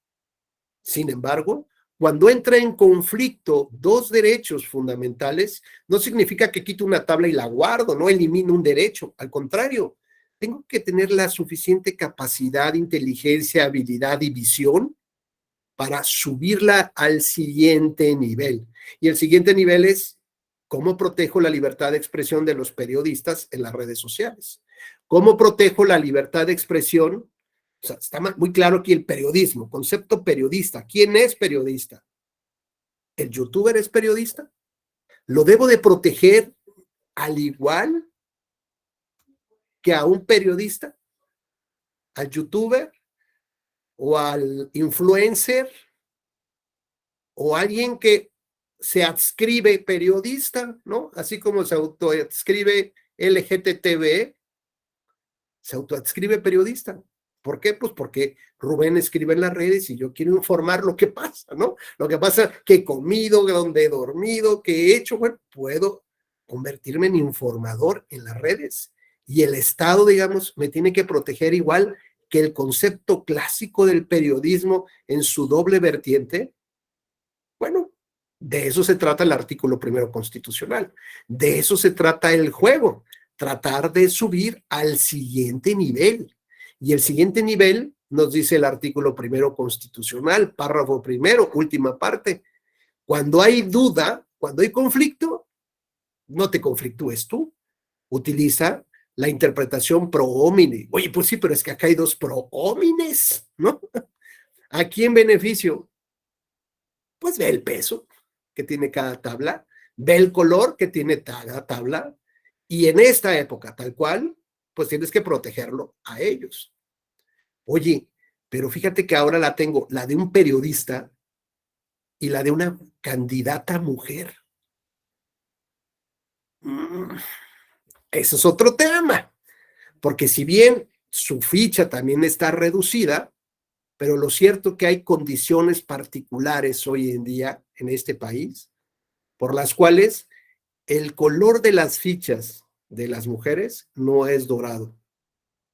[SPEAKER 1] cuando entra en conflicto dos derechos fundamentales, no significa que quito una tabla y la guardo, no elimino un derecho. Al contrario, tengo que tener la suficiente capacidad, inteligencia, habilidad y visión para subirla al siguiente nivel. Y el siguiente nivel es cómo protejo la libertad de expresión de los periodistas en las redes sociales. ¿Cómo protejo la libertad de expresión? O sea, está muy claro aquí el periodismo, concepto periodista. ¿Quién es periodista? ¿El youtuber es periodista? ¿Lo debo de proteger al igual que a un periodista? ¿Al youtuber? ¿O al influencer? ¿O alguien que se adscribe periodista, ¿no? Así como se autoadscribe LGTB, se autoadscribe periodista. ¿Por qué? Pues porque Rubén escribe en las redes y yo quiero informar lo que pasa, ¿no? Lo que pasa, que he comido, dónde he dormido, qué he hecho, bueno, puedo convertirme en informador en las redes. Y el Estado, digamos, me tiene que proteger igual que el concepto clásico del periodismo en su doble vertiente. Bueno, de eso se trata el artículo primero constitucional. De eso se trata el juego. Tratar de subir al siguiente nivel. Y el siguiente nivel nos dice el artículo primero constitucional, párrafo primero, última parte. Cuando hay duda, cuando hay conflicto, no te conflictúes tú. Utiliza la interpretación pro homine. Oye, pues sí, pero es que acá hay dos pro homines, ¿no? ¿A quién beneficio? Pues ve el peso que tiene cada tabla, ve el color que tiene cada tabla, y en esta época, tal cual, pues tienes que protegerlo a ellos. Oye, pero fíjate que ahora la tengo, la de un periodista y la de una candidata mujer. Eso es otro tema, porque si bien su ficha también está reducida, pero lo cierto es que hay condiciones particulares hoy en día en este país por las cuales el color de las fichas de las mujeres no es dorado,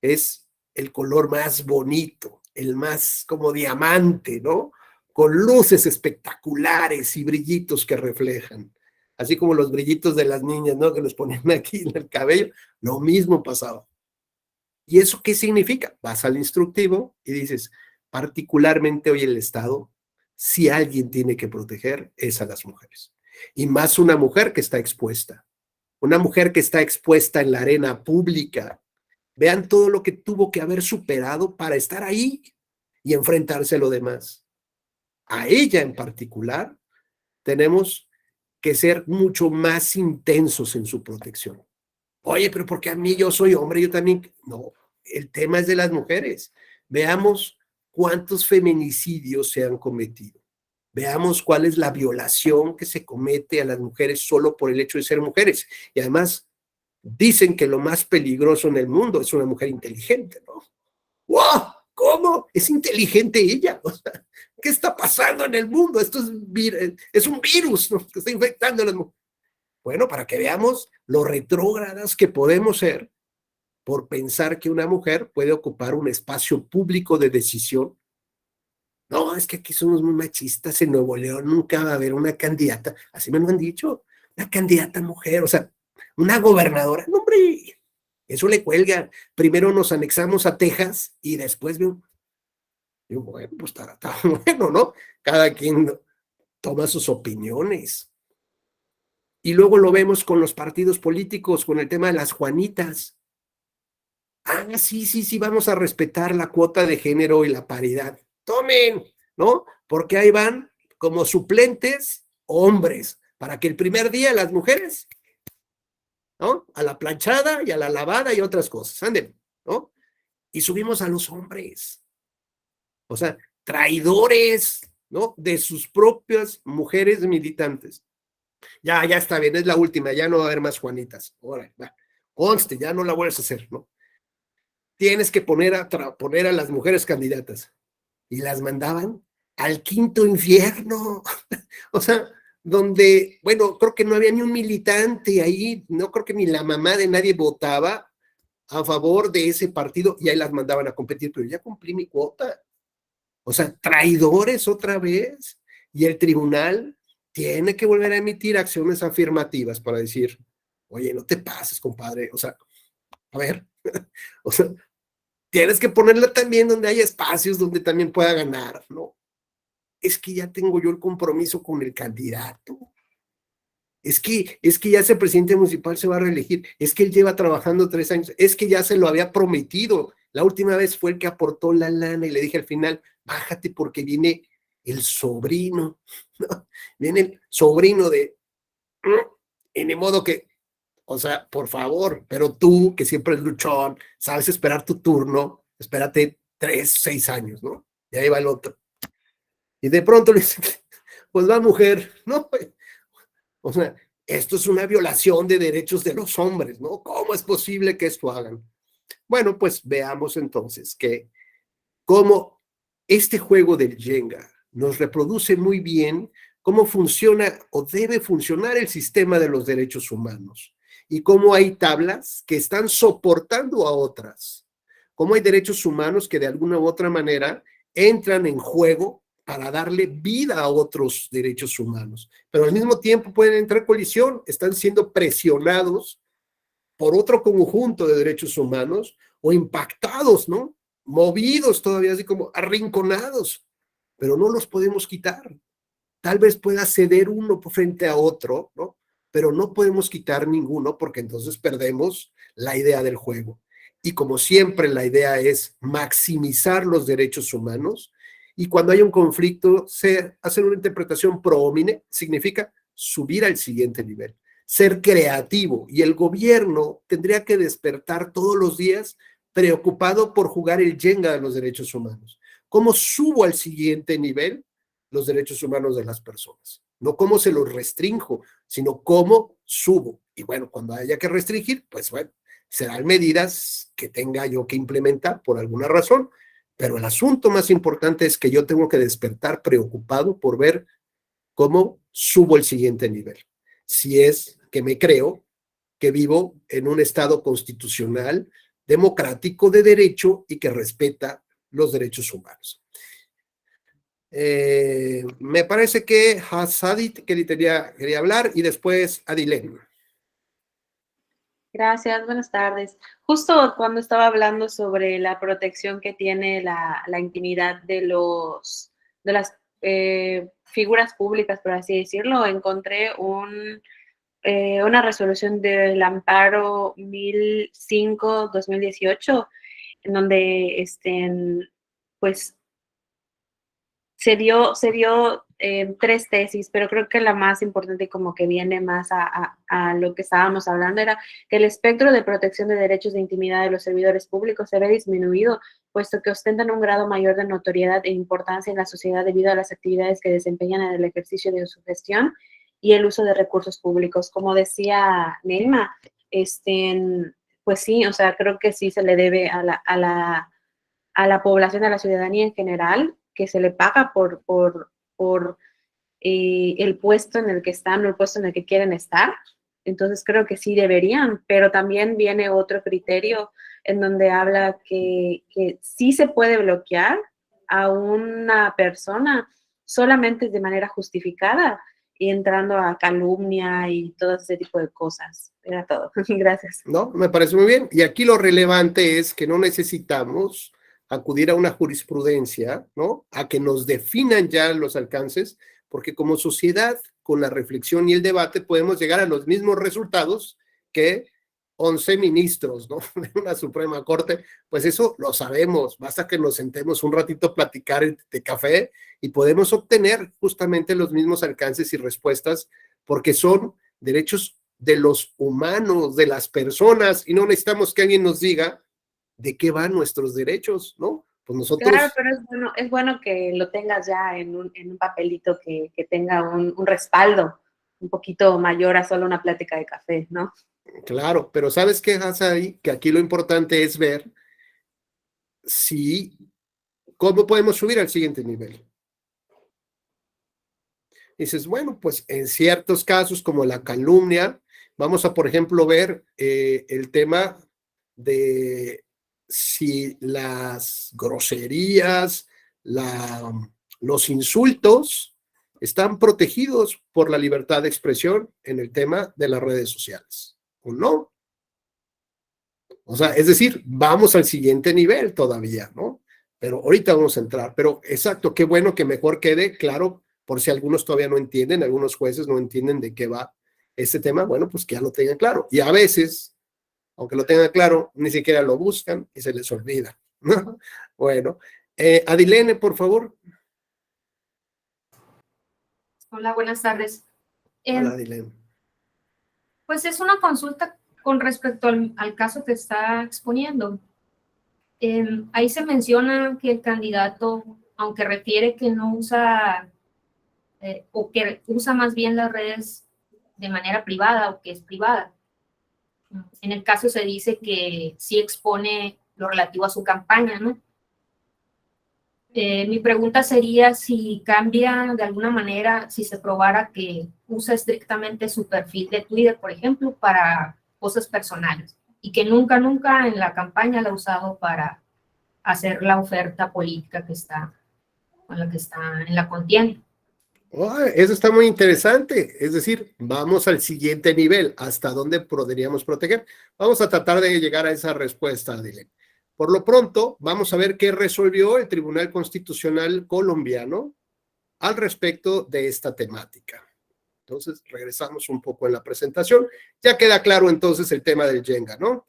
[SPEAKER 1] es el color más bonito, el más como diamante, ¿no? Con luces espectaculares y brillitos que reflejan, así como los brillitos de las niñas, ¿no? Que los ponen aquí en el cabello, lo mismo pasaba. ¿Y eso qué significa? Vas al instructivo y dices, particularmente hoy el Estado, si alguien tiene que proteger, es a las mujeres. Y más una mujer que está expuesta. Una mujer que está expuesta en la arena pública. Vean todo lo que tuvo que haber superado para estar ahí y enfrentarse a lo demás. A ella en particular, tenemos que ser mucho más intensos en su protección. Oye, pero porque a mí yo soy hombre, yo también. No, el tema es de las mujeres. Veamos cuántos feminicidios se han cometido. Veamos cuál es la violación que se comete a las mujeres solo por el hecho de ser mujeres. Y además dicen que lo más peligroso en el mundo es una mujer inteligente, ¿no? ¡Wow! ¿Cómo? Es inteligente ella. O sea, ¿qué está pasando en el mundo? Esto es un virus, ¿no? Que está infectando a las mujeres. Bueno, para que veamos lo retrógradas que podemos ser por pensar que una mujer puede ocupar un espacio público de decisión. No, es que aquí somos muy machistas en Nuevo León, nunca va a haber una candidata, así me lo han dicho, una candidata mujer, o sea, una gobernadora, no, hombre, eso le cuelga. Primero nos anexamos a Texas y después digo, bueno, pues está bueno, ¿no? Cada quien toma sus opiniones. Y luego lo vemos con los partidos políticos, con el tema de las Juanitas. Ah, sí, vamos a respetar la cuota de género y la paridad. Tomen, ¿no? Porque ahí van como suplentes hombres, para que el primer día las mujeres, ¿no? A la planchada y a la lavada y otras cosas, anden, ¿no? Y subimos a los hombres, o sea, traidores, ¿no? De sus propias mujeres militantes. Ya está bien, es la última, ya no va a haber más Juanitas. Ahora, va, conste, ya no la vuelves a hacer, ¿no? Tienes que poner a las mujeres candidatas. Y las mandaban al quinto infierno. O sea, donde, bueno, creo que no había ni un militante ahí, no creo que ni la mamá de nadie votaba a favor de ese partido y ahí las mandaban a competir, pero ya cumplí mi cuota. O sea, traidores otra vez. Y el tribunal tiene que volver a emitir acciones afirmativas para decir, oye, no te pases, compadre. O sea, a ver, o sea, tienes que ponerla también donde haya espacios donde también pueda ganar, ¿no? Es que ya tengo yo el compromiso con el candidato. Es que ya ese presidente municipal se va a reelegir. Es que él lleva trabajando 3 años. Es que ya se lo había prometido. La última vez fue el que aportó la lana y le dije al final, bájate porque viene el sobrino. ¿No? Viene el sobrino de... Y ni modo que, o sea, por favor, pero tú, que siempre es luchón, sabes esperar tu turno, espérate 3, 6 años, ¿no? Y ahí va el otro. Y de pronto le dice, pues va mujer, ¿no? O sea, esto es una violación de derechos de los hombres, ¿no? ¿Cómo es posible que esto hagan? Bueno, pues veamos entonces que cómo este juego del Jenga nos reproduce muy bien cómo funciona o debe funcionar el sistema de los derechos humanos y cómo hay tablas que están soportando a otras, cómo hay derechos humanos que de alguna u otra manera entran en juego para darle vida a otros derechos humanos, pero al mismo tiempo pueden entrar en colisión, están siendo presionados por otro conjunto de derechos humanos o impactados, ¿no? Movidos todavía, así como arrinconados, pero no los podemos quitar. Tal vez pueda ceder uno frente a otro, ¿no? Pero no podemos quitar ninguno porque entonces perdemos la idea del juego. Y como siempre, la idea es maximizar los derechos humanos y cuando hay un conflicto, hacer una interpretación pro homine significa subir al siguiente nivel, ser creativo, y el gobierno tendría que despertar todos los días preocupado por jugar el Jenga de los derechos humanos. ¿Cómo subo al siguiente nivel los derechos humanos de las personas? No cómo se los restrinjo, sino cómo subo. Y bueno, cuando haya que restringir, pues bueno, serán medidas que tenga yo que implementar por alguna razón, pero el asunto más importante es que yo tengo que despertar preocupado por ver cómo subo el siguiente nivel. Si es que me creo que vivo en un estado constitucional, democrático, de derecho y que respeta los derechos humanos. Me parece que Hasadit quería hablar y después Adilén.
[SPEAKER 4] Gracias, buenas tardes. Justo cuando estaba hablando sobre la protección que tiene la intimidad de las figuras públicas, por así decirlo, encontré una resolución del Amparo 1005-2018, en donde pues se dio 3 tesis, pero creo que la más importante y como que viene más a lo que estábamos hablando era que el espectro de protección de derechos de intimidad de los servidores públicos se ve disminuido, puesto que ostentan un grado mayor de notoriedad e importancia en la sociedad debido a las actividades que desempeñan en el ejercicio de su gestión y el uso de recursos públicos. Como decía Nelma, pues sí, o sea, creo que sí se le debe a la población, a la ciudadanía en general, que se le paga por el puesto en el que están o el puesto en el que quieren estar. Entonces creo que sí deberían, pero también viene otro criterio en donde habla que sí se puede bloquear a una persona solamente de manera justificada y entrando a calumnia y todo ese tipo de cosas. Era todo. Gracias.
[SPEAKER 1] ¿No? Me parece muy bien. Y aquí lo relevante es que no necesitamos acudir a una jurisprudencia, ¿no? A que nos definan ya los alcances, porque como sociedad, con la reflexión y el debate, podemos llegar a los mismos resultados que 11 ministros, ¿no? De una Suprema Corte. Pues eso lo sabemos, basta que nos sentemos un ratito a platicar de café y podemos obtener justamente los mismos alcances y respuestas, porque son derechos de los humanos, de las personas, y no necesitamos que alguien nos diga de qué van nuestros derechos, ¿no? Pues nosotros...
[SPEAKER 4] Claro, pero es bueno que lo tengas ya en un papelito que tenga un respaldo un poquito mayor a solo una plática de café, ¿no?
[SPEAKER 1] Claro, pero ¿sabes qué pasa ahí? Que aquí lo importante es ver si, cómo podemos subir al siguiente nivel. Dices, bueno, pues en ciertos casos como la calumnia, vamos a, por ejemplo, ver el tema de si las groserías, los insultos están protegidos por la libertad de expresión en el tema de las redes sociales, ¿o no? O sea, es decir, vamos al siguiente nivel todavía, ¿no? Pero ahorita vamos a entrar. Pero exacto, qué bueno que mejor quede claro, por si algunos todavía no entienden, algunos jueces no entienden de qué va este tema, bueno, pues que ya lo tengan claro. Y a veces, aunque lo tengan claro, ni siquiera lo buscan y se les olvida, ¿no? Bueno, Adilene, por favor.
[SPEAKER 5] Hola, buenas tardes.
[SPEAKER 1] Hola, Adilene.
[SPEAKER 5] Pues es una consulta con respecto al caso que está exponiendo. Ahí se menciona que el candidato, aunque refiere que no usa, o que usa más bien las redes de manera privada o que es privada. En el caso se dice que sí expone lo relativo a su campaña, ¿no? Mi pregunta sería si cambia de alguna manera, si se probara que usa estrictamente su perfil de Twitter, por ejemplo, para cosas personales y que nunca en la campaña la ha usado para hacer la oferta política que está, con la que está en la contienda.
[SPEAKER 1] Oh, eso está muy interesante. Es decir, vamos al siguiente nivel. ¿Hasta dónde podríamos proteger? Vamos a tratar de llegar a esa respuesta, Adilene. Por lo pronto, vamos a ver qué resolvió el Tribunal Constitucional colombiano al respecto de esta temática. Entonces, regresamos un poco en la presentación. Ya queda claro entonces el tema del Jenga, ¿no?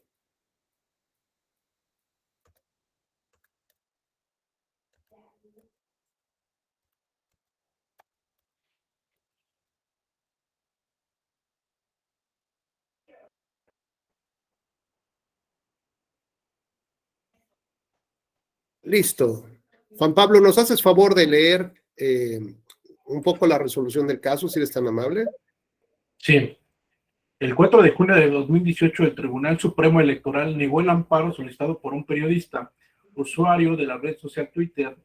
[SPEAKER 1] Listo. Juan Pablo, ¿nos haces favor de leer un poco la resolución del caso, si eres tan amable?
[SPEAKER 3] Sí. El 4 de junio de 2018, el Tribunal Supremo Electoral negó el amparo solicitado por un periodista, usuario de la red social Twitter,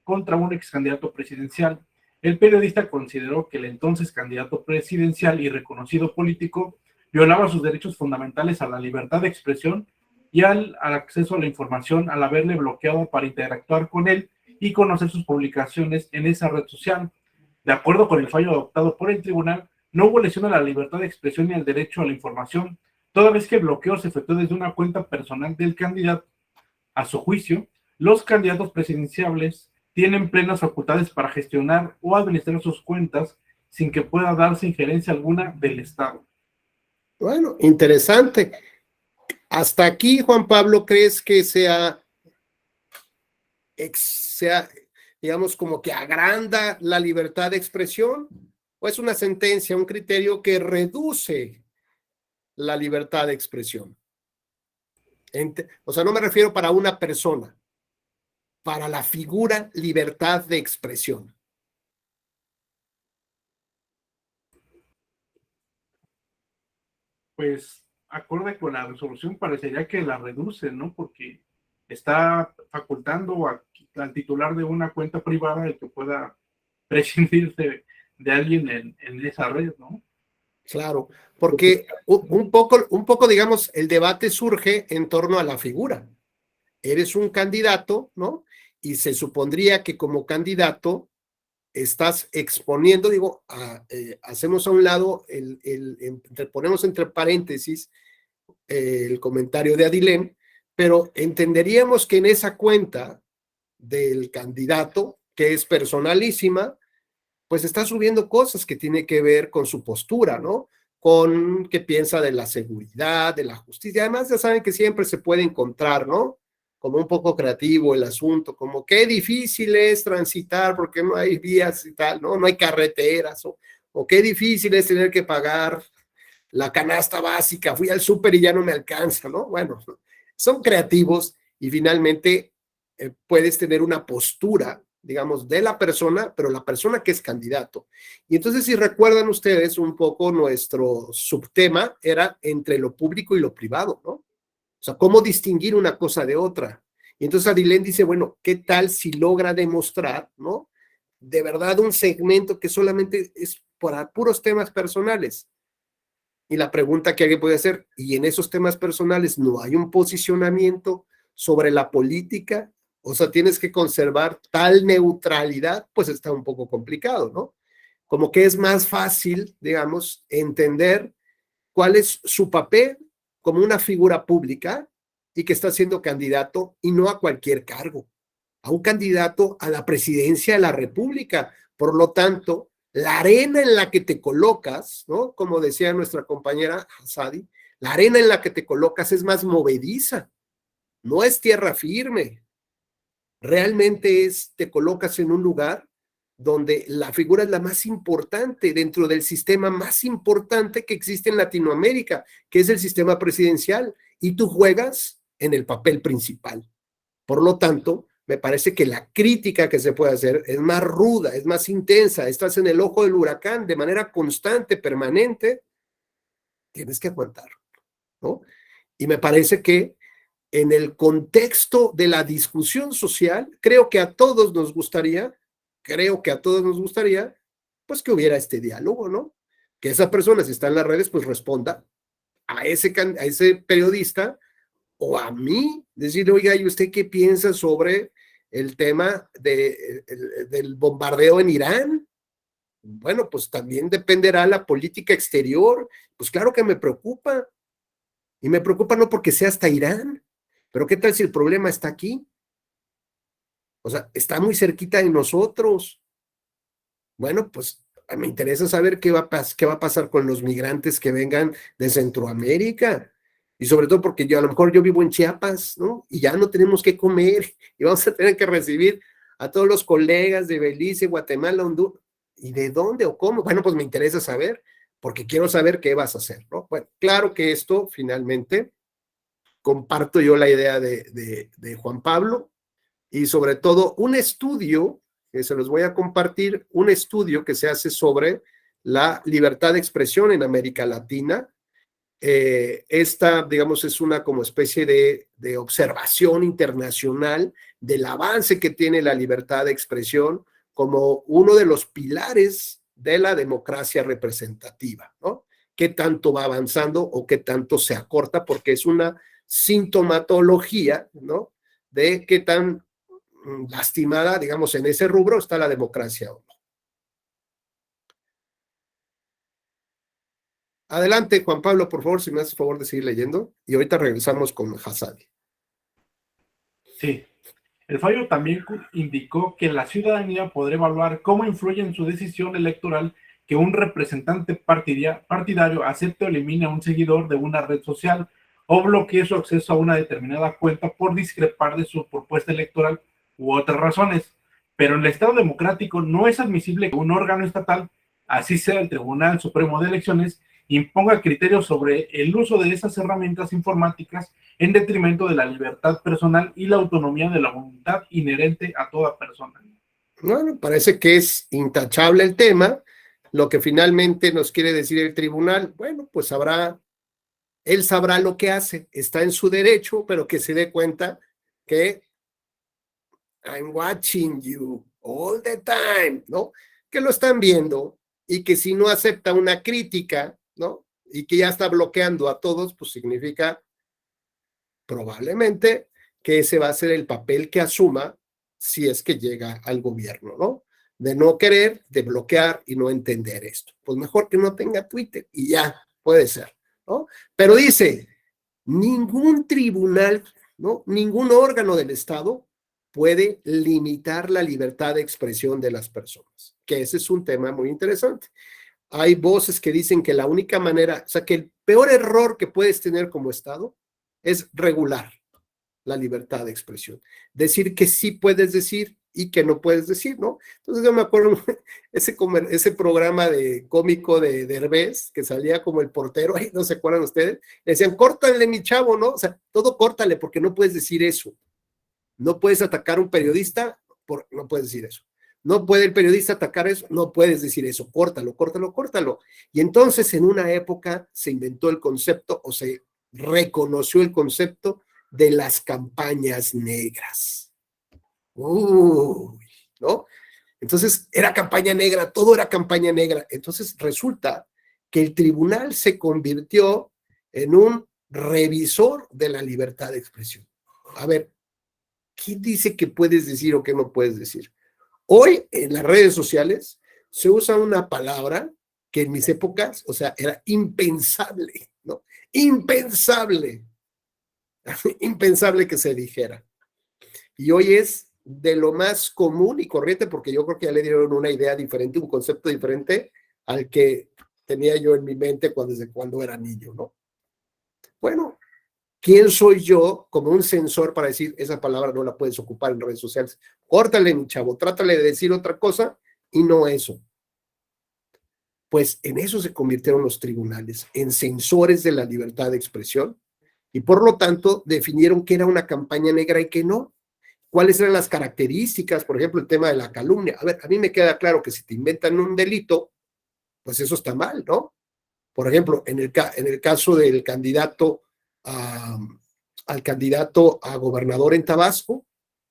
[SPEAKER 3] contra un ex candidato presidencial. El periodista consideró que el entonces candidato presidencial y reconocido político violaba sus derechos fundamentales a la libertad de expresión y al acceso a la información al haberle bloqueado para interactuar con él y conocer sus publicaciones en esa red social. De acuerdo con el fallo adoptado por el tribunal, no hubo lesión a la libertad de expresión ni al derecho a la información, toda vez que el bloqueo se efectuó desde una cuenta personal del candidato. A su juicio, los candidatos presidenciables tienen plenas facultades para gestionar o administrar sus cuentas sin que pueda darse injerencia alguna del Estado.
[SPEAKER 1] Bueno, interesante. Hasta aquí, Juan Pablo, ¿crees que sea, digamos, como que agranda la libertad de expresión? ¿O es una sentencia, un criterio que reduce la libertad de expresión? O sea, no me refiero para una persona, para la figura libertad de expresión.
[SPEAKER 3] Pues, acorde con la resolución, parecería que la reduce, ¿no? Porque está facultando al titular de una cuenta privada el que pueda prescindir de alguien en esa red, ¿no?
[SPEAKER 1] Claro, porque un poco, digamos, el debate surge en torno a la figura. Eres un candidato, ¿no? Y se supondría que como candidato estás exponiendo, digo, hacemos a un lado, ponemos entre paréntesis el comentario de Adilén, pero entenderíamos que en esa cuenta del candidato, que es personalísima, pues está subiendo cosas que tienen que ver con su postura, ¿no? Con qué piensa de la seguridad, de la justicia. Además, ya saben que siempre se puede encontrar, ¿no? Como un poco creativo el asunto, como qué difícil es transitar porque no hay vías y tal, ¿no? No hay carreteras, o qué difícil es tener que pagar la canasta básica, fui al súper y ya no me alcanza, ¿no? Bueno, son creativos y finalmente puedes tener una postura, digamos, de la persona, pero la persona que es candidato. Y entonces, si recuerdan ustedes un poco, nuestro subtema era entre lo público y lo privado, ¿no? O sea, ¿cómo distinguir una cosa de otra? Y entonces Adilén dice, bueno, ¿qué tal si logra demostrar, ¿no? De verdad un segmento que solamente es para puros temas personales. Y la pregunta que alguien puede hacer, ¿y en esos temas personales no hay un posicionamiento sobre la política? O sea, tienes que conservar tal neutralidad, pues está un poco complicado, ¿no? Como que es más fácil, digamos, entender cuál es su papel como una figura pública y que está siendo candidato y no a cualquier cargo, a un candidato a la presidencia de la República. Por lo tanto, la arena en la que te colocas, ¿no? Como decía nuestra compañera Hassadi, la arena en la que te colocas es más movediza, no es tierra firme. Realmente te colocas en un lugar donde la figura es la más importante dentro del sistema más importante que existe en Latinoamérica, que es el sistema presidencial, y tú juegas en el papel principal. Por lo tanto, me parece que la crítica que se puede hacer es más ruda, es más intensa, estás en el ojo del huracán de manera constante, permanente, tienes que aguantar, ¿no? Y me parece que en el contexto de la discusión social, creo que a todos nos gustaría, pues que hubiera este diálogo, ¿no? Que esa persona, si está en las redes, pues responda a ese periodista o a mí, decir, oiga, ¿y usted qué piensa sobre el tema del bombardeo en Irán? Bueno, pues también dependerá la política exterior. Pues claro que me preocupa. Y me preocupa no porque sea hasta Irán, pero ¿qué tal si el problema está aquí? O sea, está muy cerquita de nosotros. Bueno, pues me interesa saber qué va a pasar con los migrantes que vengan de Centroamérica. Y sobre todo porque a lo mejor yo vivo en Chiapas, ¿no? Y ya no tenemos que comer y vamos a tener que recibir a todos los colegas de Belice, Guatemala, Honduras. ¿Y de dónde o cómo? Bueno, pues me interesa saber, porque quiero saber qué vas a hacer, ¿no? Bueno, claro que esto finalmente comparto yo la idea de Juan Pablo y sobre todo un estudio que se los voy a compartir, un estudio que se hace sobre la libertad de expresión en América Latina. Esta, digamos, es una como especie de observación internacional del avance que tiene la libertad de expresión como uno de los pilares de la democracia representativa, ¿no? ¿Qué tanto va avanzando o qué tanto se acorta? Porque es una sintomatología, ¿no? De qué tan lastimada, digamos, en ese rubro está la democracia o no. Adelante, Juan Pablo, por favor, si me haces favor de seguir leyendo. Y ahorita regresamos con Hassadi.
[SPEAKER 3] Sí. El fallo también indicó que la ciudadanía podrá evaluar cómo influye en su decisión electoral que un representante partidario acepte o elimine a un seguidor de una red social o bloquee su acceso a una determinada cuenta por discrepar de su propuesta electoral u otras razones. Pero en el Estado democrático no es admisible que un órgano estatal, así sea el Tribunal Supremo de Elecciones, imponga criterios sobre el uso de esas herramientas informáticas en detrimento de la libertad personal y la autonomía de la voluntad inherente a toda persona.
[SPEAKER 1] Bueno, parece que es intachable el tema. Lo que finalmente nos quiere decir el tribunal, bueno, pues él sabrá lo que hace, está en su derecho, pero que se dé cuenta que I'm watching you all the time, ¿no? Que lo están viendo y que si no acepta una crítica ¿no? Y que ya está bloqueando a todos, pues significa probablemente que ese va a ser el papel que asuma si es que llega al gobierno, ¿no? De no querer, de bloquear y no entender esto. Pues mejor que no tenga Twitter y ya, puede ser, ¿no? Pero dice, ningún tribunal, ¿no? Ningún órgano del Estado puede limitar la libertad de expresión de las personas, que ese es un tema muy interesante. Hay voces que dicen que la única manera, o sea, que el peor error que puedes tener como Estado es regular la libertad de expresión. Decir que sí puedes decir y que no puedes decir, ¿no? Entonces yo me acuerdo ese programa de cómico de Derbez, que salía como el portero, ahí no se acuerdan ustedes, le decían, córtale mi chavo, ¿no? O sea, todo córtale porque no puedes decir eso. No puedes atacar a un periodista, no puedes decir eso. No puede el periodista atacar eso, no puedes decir eso, córtalo, córtalo, córtalo. Y entonces en una época se inventó el concepto o se reconoció el concepto de las campañas negras. ¿No? Entonces era campaña negra, todo era campaña negra. Entonces resulta que el tribunal se convirtió en un revisor de la libertad de expresión. A ver, ¿quién dice que puedes decir o que no puedes decir? Hoy en las redes sociales se usa una palabra que en mis épocas, o sea, era impensable, ¿no? Impensable. Impensable que se dijera. Y hoy es de lo más común y corriente, porque yo creo que ya le dieron una idea diferente, un concepto diferente al que tenía yo en mi mente desde cuando era niño, ¿no? Bueno, ¿quién soy yo como un censor para decir esa palabra no la puedes ocupar en redes sociales? Córtale, mi chavo, trátale de decir otra cosa y no eso. Pues en eso se convirtieron los tribunales, en censores de la libertad de expresión, y por lo tanto definieron que era una campaña negra y que no. ¿Cuáles eran las características? Por ejemplo, el tema de la calumnia. A ver, a mí me queda claro que si te inventan un delito, pues eso está mal, ¿no? Por ejemplo, en el caso del candidato al candidato a gobernador en Tabasco,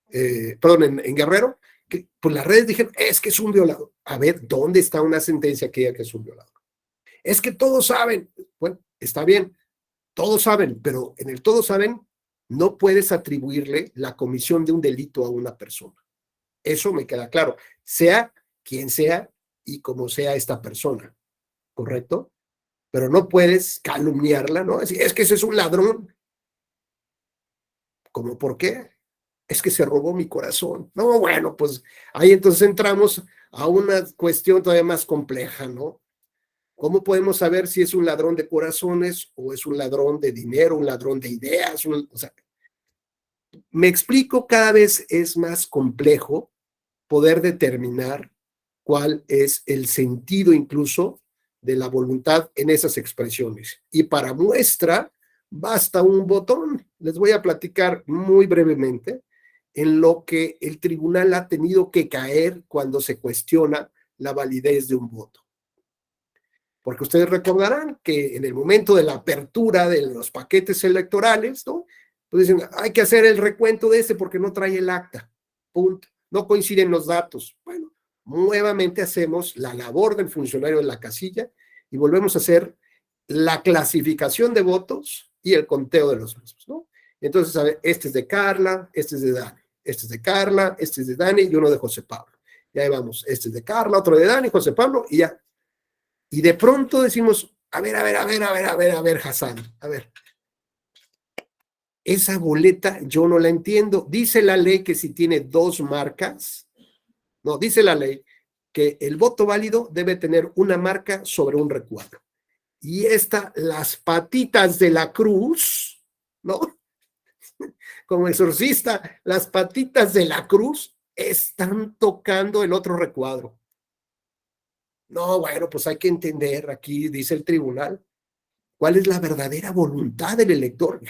[SPEAKER 1] en Guerrero, que pues las redes dijeron, es que es un violador. A ver, ¿dónde está una sentencia que diga que es un violador? Es que todos saben. Bueno, está bien, todos saben, pero en el todos saben no puedes atribuirle la comisión de un delito a una persona. Eso me queda claro, sea quien sea y como sea esta persona, ¿correcto? Pero no puedes calumniarla, ¿no? Es que ese es un ladrón. ¿Cómo por qué? Es que se robó mi corazón. No, bueno, pues ahí entonces entramos a una cuestión todavía más compleja, ¿no? ¿Cómo podemos saber si es un ladrón de corazones o es un ladrón de dinero, un ladrón de ideas? O sea, me explico, cada vez es más complejo poder determinar cuál es el sentido incluso de la voluntad en esas expresiones. Y para muestra, basta un botón. Les voy a platicar muy brevemente en lo que el tribunal ha tenido que caer cuando se cuestiona la validez de un voto. Porque ustedes recordarán que en el momento de la apertura de los paquetes electorales, ¿no? Pues dicen, hay que hacer el recuento de este porque no trae el acta. Punto. No coinciden los datos. Bueno, nuevamente hacemos la labor del funcionario de la casilla y volvemos a hacer la clasificación de votos y el conteo de los mismos, ¿no? Entonces, a ver, este es de Carla, este es de Dani, este es de Carla, este es de Dani y uno de José Pablo. Y ahí vamos, este es de Carla, otro de Dani, José Pablo y ya. Y de pronto decimos, a ver, Hassan, a ver. Esa boleta yo no la entiendo. Dice la ley que si tiene dos marcas, no, dice la ley que el voto válido debe tener una marca sobre un recuadro. Y las patitas de la cruz, ¿no? Como exorcista, las patitas de la cruz están tocando el otro recuadro. No, bueno, pues hay que entender, aquí dice el tribunal, cuál es la verdadera voluntad del elector.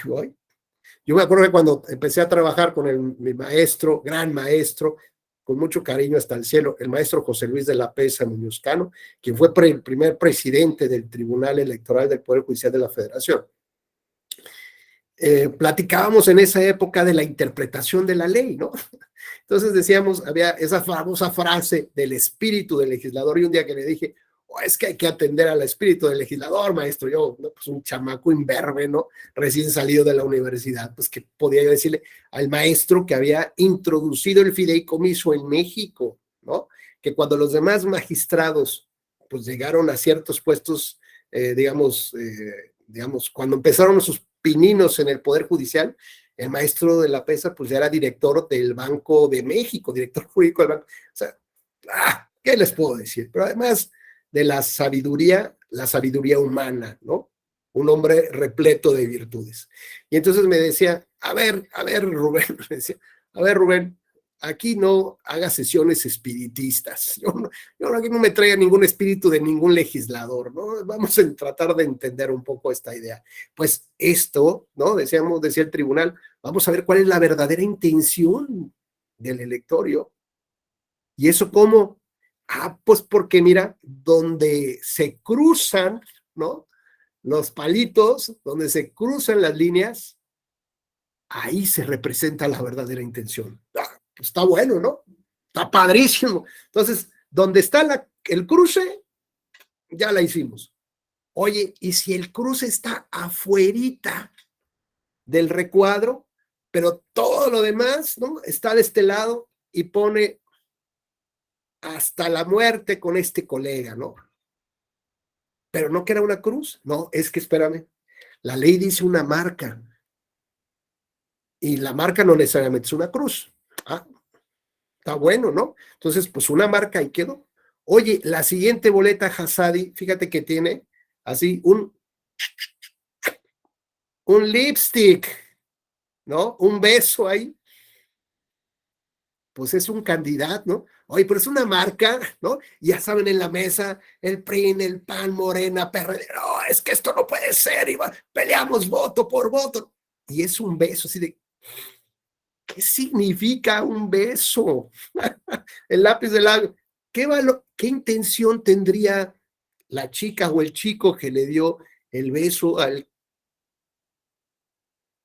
[SPEAKER 1] Yo me acuerdo que cuando empecé a trabajar con mi maestro, gran maestro, con mucho cariño hasta el cielo, el maestro José Luis de la Pesa Muñoz Cano, quien fue el primer presidente del Tribunal Electoral del Poder Judicial de la Federación. Platicábamos en esa época de la interpretación de la ley, ¿no? Entonces decíamos, había esa famosa frase del espíritu del legislador, y un día que le dije, es que hay que atender al espíritu del legislador, maestro. Yo, ¿no? Pues un chamaco imberbe, ¿no? Recién salido de la universidad, pues que podía yo decirle al maestro que había introducido el fideicomiso en México, ¿no? Que cuando los demás magistrados, pues llegaron a ciertos puestos, digamos, cuando empezaron sus pininos en el Poder Judicial, el maestro de la PESA, pues ya era director del Banco de México, director jurídico del banco. O sea, ¿qué les puedo decir? Pero además de la sabiduría humana, ¿no? Un hombre repleto de virtudes. Y entonces me decía, a ver, Rubén, me decía, a ver, Rubén, aquí no haga sesiones espiritistas. Yo aquí no me traiga ningún espíritu de ningún legislador, ¿no? Vamos a tratar de entender un poco esta idea. Pues esto, ¿no? Decía el tribunal, vamos a ver cuál es la verdadera intención del electorio. ¿Y eso cómo? Pues porque mira, donde se cruzan, ¿no? Los palitos, donde se cruzan las líneas, ahí se representa la verdadera intención. Pues está bueno, ¿no? Está padrísimo. Entonces, donde está el cruce, ya la hicimos. Oye, ¿y si el cruce está afuerita del recuadro, pero todo lo demás, ¿no? Está de este lado y pone hasta la muerte con este colega, ¿no? Pero no que era una cruz, no, es que espérame, la ley dice una marca y la marca no necesariamente es una cruz. Está bueno, ¿no? Entonces, pues una marca ahí quedó. Oye, la siguiente boleta Hassadi, fíjate que tiene así un lipstick, ¿no? Un beso ahí. Pues es un candidato, ¿no? Oye, pero es una marca, ¿no? Ya saben, en la mesa, el PRI, el PAN, Morena, PRD, no, es que esto no puede ser, y peleamos voto por voto. Y es un beso, así de, ¿qué significa un beso? El lápiz del labio. ¿Qué intención tendría la chica o el chico que le dio el beso al...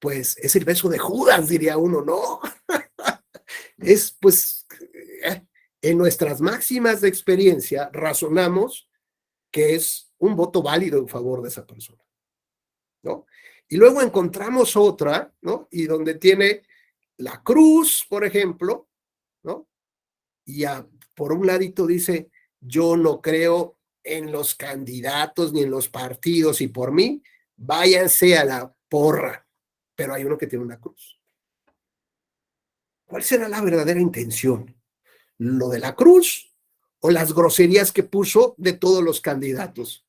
[SPEAKER 1] Pues es el beso de Judas, diría uno, ¿no? Es, pues, en nuestras máximas de experiencia, razonamos que es un voto válido en favor de esa persona, ¿no? Y luego encontramos otra, ¿no? Y donde tiene la cruz, por ejemplo, ¿no? Y por un ladito dice, yo no creo en los candidatos ni en los partidos, y por mí, váyanse a la porra. Pero hay uno que tiene una cruz. ¿Cuál será la verdadera intención? ¿Lo de la cruz o las groserías que puso de todos los candidatos?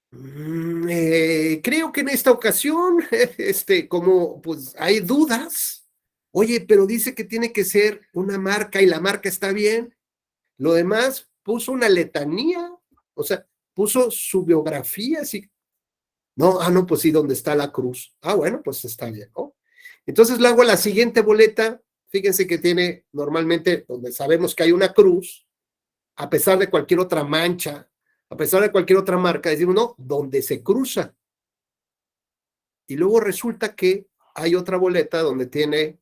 [SPEAKER 1] Creo que en esta ocasión, como pues hay dudas, oye, pero dice que tiene que ser una marca y la marca está bien. Lo demás puso una letanía, o sea, puso su biografía, así. No, no, pues sí, ¿dónde está la cruz? Bueno, pues está bien, ¿no? Entonces luego la siguiente boleta, fíjense que tiene normalmente, donde sabemos que hay una cruz, a pesar de cualquier otra mancha, a pesar de cualquier otra marca, decimos, no, donde se cruza. Y luego resulta que hay otra boleta donde tiene,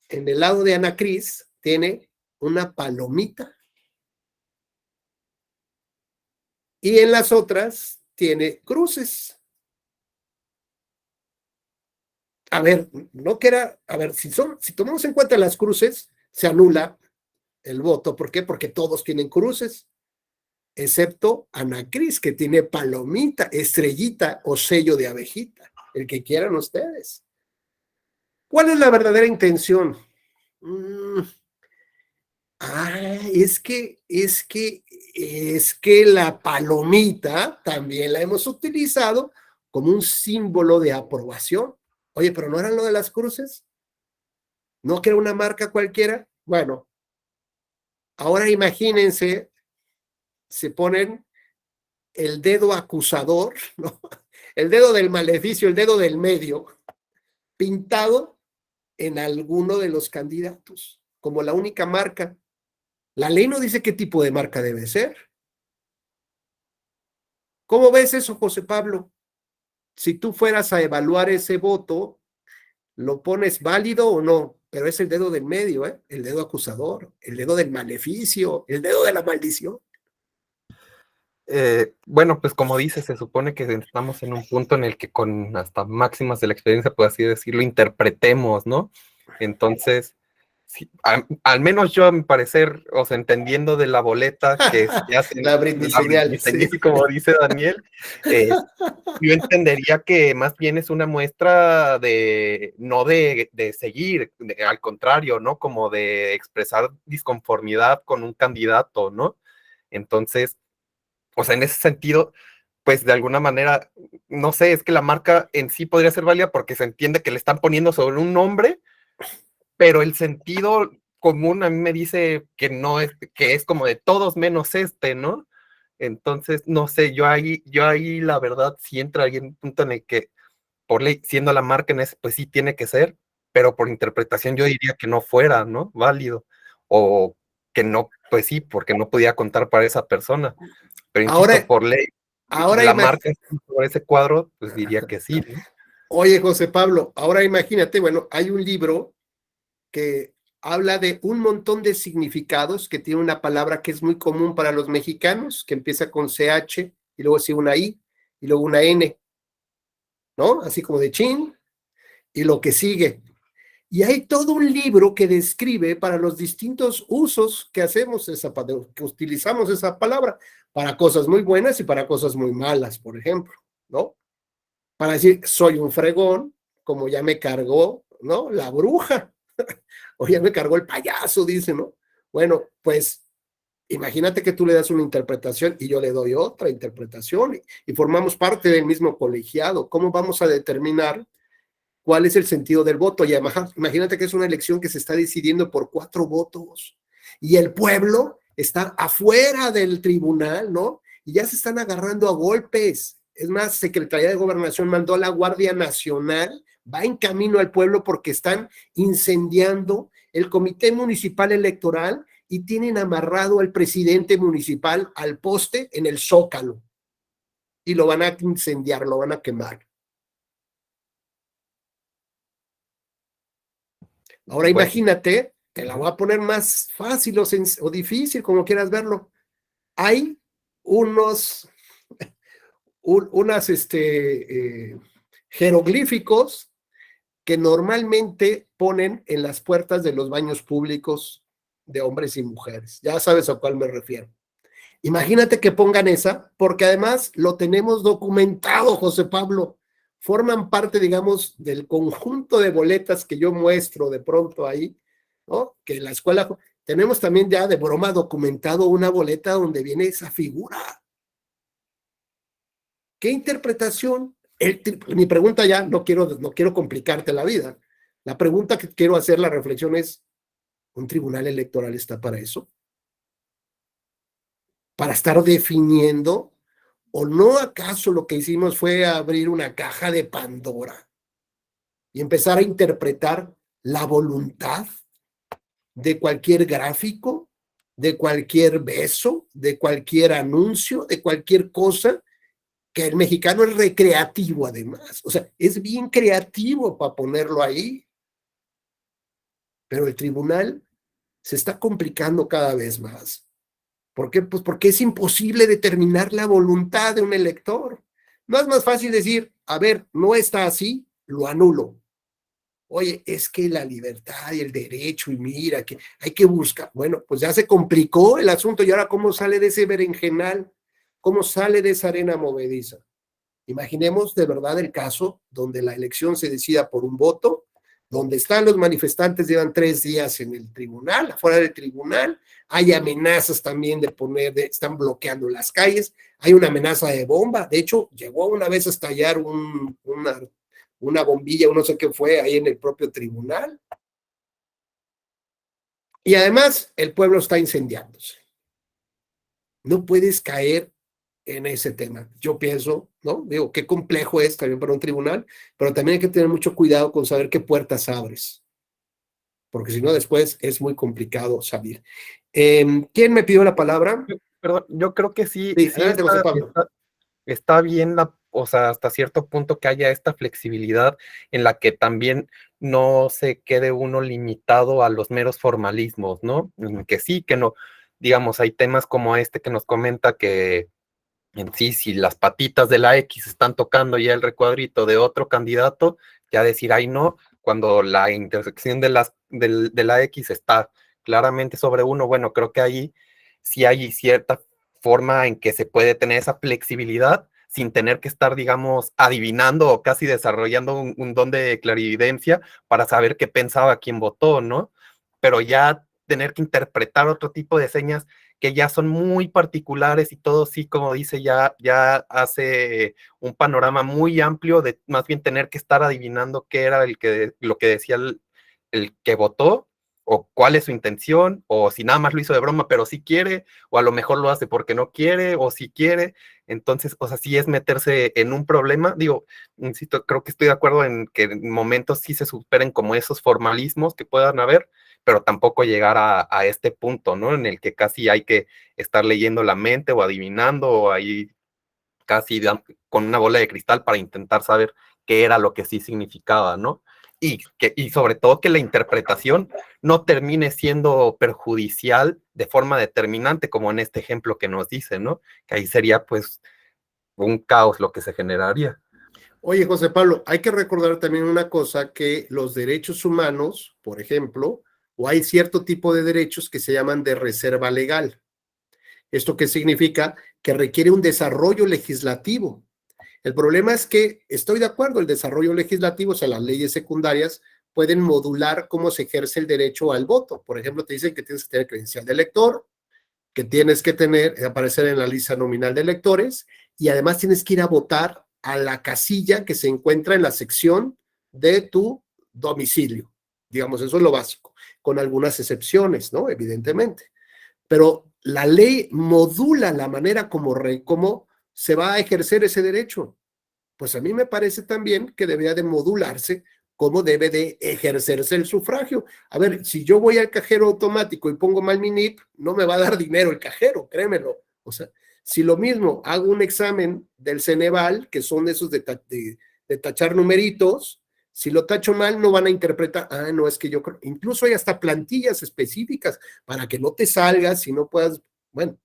[SPEAKER 1] en el lado de Ana Cris, tiene una palomita. Y en las otras tiene cruces. A ver, no que era, a ver, si tomamos en cuenta las cruces, se anula el voto. ¿Por qué? Porque todos tienen cruces, excepto Ana Cris, que tiene palomita, estrellita o sello de abejita, el que quieran ustedes. ¿Cuál es la verdadera intención? Es que la palomita también la hemos utilizado como un símbolo de aprobación. Oye, pero ¿no eran lo de las cruces? ¿No que era una marca cualquiera? Bueno, ahora imagínense, se ponen el dedo acusador, ¿no? El dedo del maleficio, el dedo del medio, pintado en alguno de los candidatos, como la única marca. La ley no dice qué tipo de marca debe ser. ¿Cómo ves eso, José Pablo? Si tú fueras a evaluar ese voto, ¿lo pones válido o no? pero es el dedo del medio, el dedo acusador, el dedo del maleficio, el dedo de la maldición.
[SPEAKER 6] Bueno, pues como dices, se supone que estamos en un punto en el que con hasta máximas de la experiencia, por así decirlo, interpretemos, ¿no? Entonces, sí, al menos yo, a mi parecer, o sea, entendiendo de la boleta que hacen
[SPEAKER 1] La Britney señal,
[SPEAKER 6] señal,
[SPEAKER 1] sí.
[SPEAKER 6] como dice Daniel, yo entendería que más bien es una muestra de, no de seguir, al contrario, ¿no? Como de expresar disconformidad con un candidato, ¿no? Entonces, o sea, en ese sentido, pues de alguna manera, no sé, es que la marca en sí podría ser válida porque se entiende que le están poniendo sobre un nombre, pero el sentido común a mí me dice que no es, que es como de todos menos ¿no? Entonces, no sé, yo ahí la verdad sí entra ahí en un punto en el que, por ley, siendo la marca en ese, pues sí tiene que ser, pero por interpretación yo diría que no fuera, ¿no? Válido. O que no, pues sí, porque no podía contar para esa persona. Pero insisto,
[SPEAKER 1] Ahora,
[SPEAKER 6] por ley,
[SPEAKER 1] ahora
[SPEAKER 6] la marca por ese cuadro, pues diría que sí, ¿no?
[SPEAKER 1] Oye, José Pablo, ahora imagínate, bueno, hay un libro que habla de un montón de significados, que tiene una palabra que es muy común para los mexicanos, que empieza con CH y luego sigue una I y luego una N, ¿no? Así como de chin y lo que sigue. Y hay todo un libro que describe para los distintos usos que hacemos que utilizamos esa palabra, para cosas muy buenas y para cosas muy malas, por ejemplo, ¿no? Para decir, soy un fregón, como ya me cargó, ¿no? La bruja, o ya me cargó el payaso, dice, ¿no? Bueno, pues imagínate que tú le das una interpretación y yo le doy otra interpretación y formamos parte del mismo colegiado. ¿Cómo vamos a determinar cuál es el sentido del voto? Y además, imagínate que es una elección que se está decidiendo por 4 votos y el pueblo está afuera del tribunal, ¿no? Y ya se están agarrando a golpes. Es más, Secretaría de Gobernación mandó a la Guardia Nacional, va en camino al pueblo porque están incendiando el Comité Municipal Electoral y tienen amarrado al presidente municipal al poste en el Zócalo y lo van a incendiar, lo van a quemar. Ahora
[SPEAKER 6] Bueno,
[SPEAKER 1] imagínate, te la voy a poner más fácil o difícil, como quieras verlo. Hay unos jeroglíficos que normalmente ponen en las puertas de los baños públicos de hombres y mujeres. Ya sabes a cuál me refiero. Imagínate que pongan esa, porque además lo tenemos documentado, José Pablo. Forman parte, digamos, del conjunto de boletas que yo muestro de pronto ahí, ¿no? Que en la escuela tenemos también ya de broma documentado una boleta donde viene esa figura. ¿Qué interpretación? Mi pregunta ya, no quiero complicarte la vida. La pregunta que quiero hacer, la reflexión es, ¿un tribunal electoral está para eso? ¿Para estar definiendo? ¿O no acaso lo que hicimos fue abrir una caja de Pandora y empezar a interpretar la voluntad de cualquier gráfico, de cualquier beso, de cualquier anuncio, de cualquier cosa? Que el mexicano es recreativo además, o sea, es bien creativo para ponerlo ahí, pero el tribunal se está complicando cada vez más. ¿Por qué? Pues porque es imposible determinar la voluntad de un elector. No es más fácil decir, a ver, no está así, lo anulo. Oye, es que la libertad y el derecho, y mira, que hay que buscar. Bueno, pues ya se complicó el asunto, y ahora ¿cómo sale de ese berenjenal? ¿Cómo sale de esa arena movediza? Imaginemos de verdad el caso donde la elección se decida por un voto, donde están los manifestantes, llevan 3 días en el tribunal, afuera del tribunal, hay amenazas también están bloqueando las calles, hay una amenaza de bomba, de hecho, llegó una vez a estallar una bombilla, o no sé qué fue, ahí en el propio tribunal. Y además, el pueblo está incendiándose. No puedes caer en ese tema. Yo pienso, ¿no? Digo, qué complejo es también para un tribunal, pero también hay que tener mucho cuidado con saber qué puertas abres, porque si no, después es muy complicado salir. ¿Quién me pidió la palabra?
[SPEAKER 6] perdón, yo creo que sí,
[SPEAKER 1] Sí,
[SPEAKER 6] sí
[SPEAKER 1] adelante, José Pablo.
[SPEAKER 6] está bien o sea, hasta cierto punto que haya esta flexibilidad en la que también no se quede uno limitado a los meros formalismos, ¿no? Que sí, que no, digamos, hay temas como este que nos comenta que en sí, si las patitas de la X están tocando ya el recuadrito de otro candidato, ya decir, ay no, cuando la intersección de la X está claramente sobre uno, bueno, creo que ahí sí hay cierta forma en que se puede tener esa flexibilidad sin tener que estar, digamos, adivinando o casi desarrollando un don de clarividencia para saber qué pensaba quien votó, ¿no? Pero ya tener que interpretar otro tipo de señas que ya son muy particulares y todo sí, como dice, ya hace un panorama muy amplio de más bien tener que estar adivinando qué era lo que decía el que votó, o cuál es su intención, o si nada más lo hizo de broma, pero sí quiere, o a lo mejor lo hace porque no quiere, o si quiere. Entonces, o sea, sí es meterse en un problema. Digo, insisto, creo que estoy de acuerdo en que en momentos sí se superen como esos formalismos que puedan haber, pero tampoco llegar a este punto, ¿no? En el que casi hay que estar leyendo la mente o adivinando o ahí casi con una bola de cristal para intentar saber qué era lo que sí significaba, ¿no? Y sobre todo que la interpretación no termine siendo perjudicial de forma determinante, como en este ejemplo que nos dice, ¿no? Que ahí sería pues un caos lo que se generaría.
[SPEAKER 1] Oye, José Pablo, hay que recordar también una cosa, que los derechos humanos, por ejemplo, o hay cierto tipo de derechos que se llaman de reserva legal. ¿Esto qué significa? Que requiere un desarrollo legislativo. El problema es que estoy de acuerdo, el desarrollo legislativo, o sea, las leyes secundarias pueden modular cómo se ejerce el derecho al voto. Por ejemplo, te dicen que tienes que tener credencial de elector, que tienes que aparecer en la lista nominal de electores y además tienes que ir a votar a la casilla que se encuentra en la sección de tu domicilio. Digamos, eso es lo básico, con algunas excepciones, ¿no? Evidentemente. Pero la ley modula la manera como se va a ejercer ese derecho. Pues a mí me parece también que debería de modularse cómo debe de ejercerse el sufragio. A ver, si yo voy al cajero automático y pongo mal mi NIP, no me va a dar dinero el cajero, créemelo. O sea, si lo mismo hago un examen del Ceneval, que son esos de tachar numeritos, si lo tacho mal, no van a interpretar, no, es que yo creo, incluso hay hasta plantillas específicas para que no te salgas y no puedas, bueno,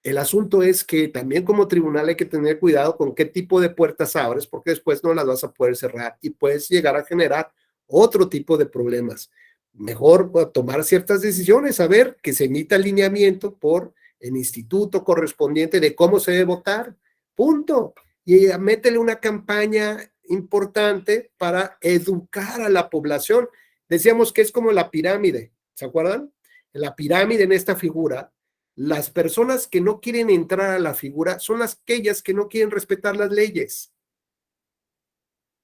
[SPEAKER 1] el asunto es que también como tribunal hay que tener cuidado con qué tipo de puertas abres, porque después no las vas a poder cerrar y puedes llegar a generar otro tipo de problemas. Mejor tomar ciertas decisiones, saber que se emita alineamiento por el instituto correspondiente de cómo se debe votar, punto. Y métele una campaña importante para educar a la población. Decíamos que es como la pirámide, ¿se acuerdan? La pirámide en esta figura, las personas que no quieren entrar a la figura son aquellas que no quieren respetar las leyes.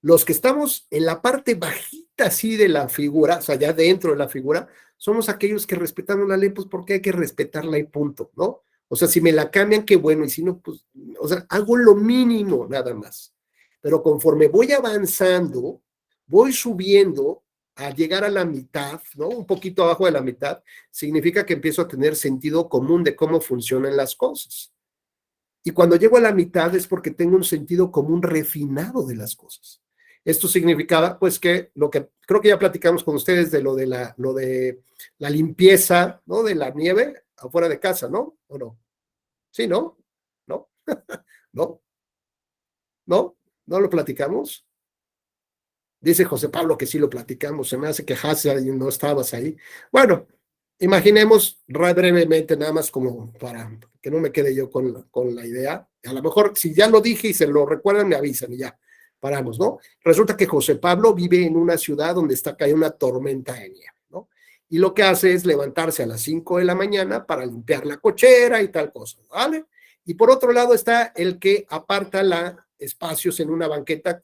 [SPEAKER 1] Los que estamos en la parte bajita así de la figura, o sea, ya dentro de la figura, somos aquellos que respetamos la ley, pues porque hay que respetarla y punto, ¿no? O sea, si me la cambian, qué bueno, y si no, pues, o sea, hago lo mínimo nada más. Pero conforme voy avanzando, voy subiendo a llegar a la mitad, ¿no? Un poquito abajo de la mitad, significa que empiezo a tener sentido común de cómo funcionan las cosas. Y cuando llego a la mitad es porque tengo un sentido común refinado de las cosas. Esto significaba, pues, que lo que creo que ya platicamos con ustedes de lo de la limpieza, ¿no? De la nieve afuera de casa, ¿no? ¿O no? Sí, ¿no? ¿No? ¿No? ¿No? ¿No lo platicamos? Dice José Pablo que sí lo platicamos, se me hace que Hasse y no estabas ahí. Bueno, imaginemos brevemente, nada más como para que no me quede yo con la idea. A lo mejor, si ya lo dije y se lo recuerdan, me avisan y ya, paramos, ¿no? Resulta que José Pablo vive en una ciudad donde está cayendo una tormenta de nieve, ¿no? Y lo que hace es levantarse a las 5 de la mañana para limpiar la cochera y tal cosa, ¿vale? Y por otro lado está el que aparta espacios en una banqueta,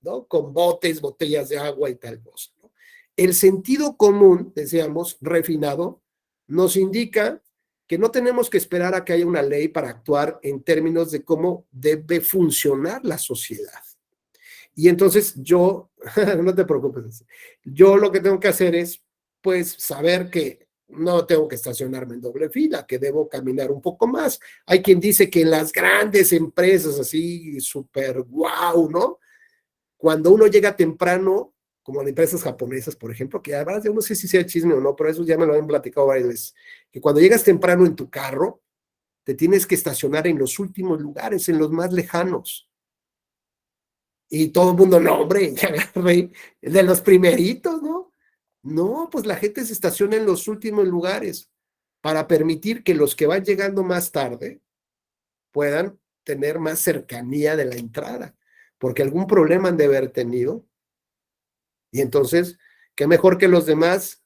[SPEAKER 1] ¿no? Con botes, botellas de agua y tal cosa, ¿no? El sentido común, decíamos, refinado, nos indica que no tenemos que esperar a que haya una ley para actuar en términos de cómo debe funcionar la sociedad. Y entonces yo, no te preocupes, yo lo que tengo que hacer es, pues, saber que no tengo que estacionarme en doble fila, que debo caminar un poco más. Hay quien dice que en las grandes empresas así, súper guau, ¿no? Cuando uno llega temprano, como en empresas japonesas, por ejemplo, que además yo no sé si sea chisme o no, pero eso ya me lo han platicado varias veces, que cuando llegas temprano en tu carro, te tienes que estacionar en los últimos lugares, en los más lejanos. Y todo el mundo, no, hombre, ya agarré el de los primeritos, ¿no? No, pues la gente se estaciona en los últimos lugares para permitir que los que van llegando más tarde puedan tener más cercanía de la entrada, porque algún problema han de haber tenido. Y entonces, qué mejor que los demás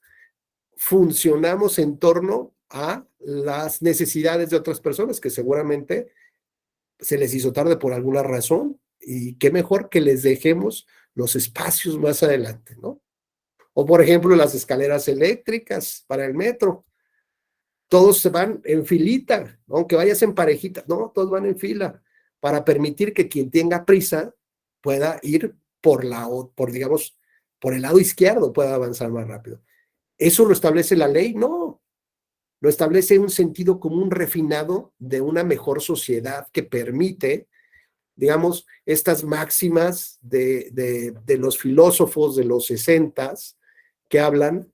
[SPEAKER 1] funcionamos en torno a las necesidades de otras personas que seguramente se les hizo tarde por alguna razón, y qué mejor que les dejemos los espacios más adelante, ¿no? O por ejemplo, las escaleras eléctricas para el metro. Todos se van en filita, ¿no? Aunque vayas en parejita, no, todos van en fila, para permitir que quien tenga prisa pueda ir digamos, por el lado izquierdo, pueda avanzar más rápido. ¿Eso lo establece la ley? No, lo establece un sentido común refinado de una mejor sociedad que permite, digamos, estas máximas de los filósofos de los 60s que hablan,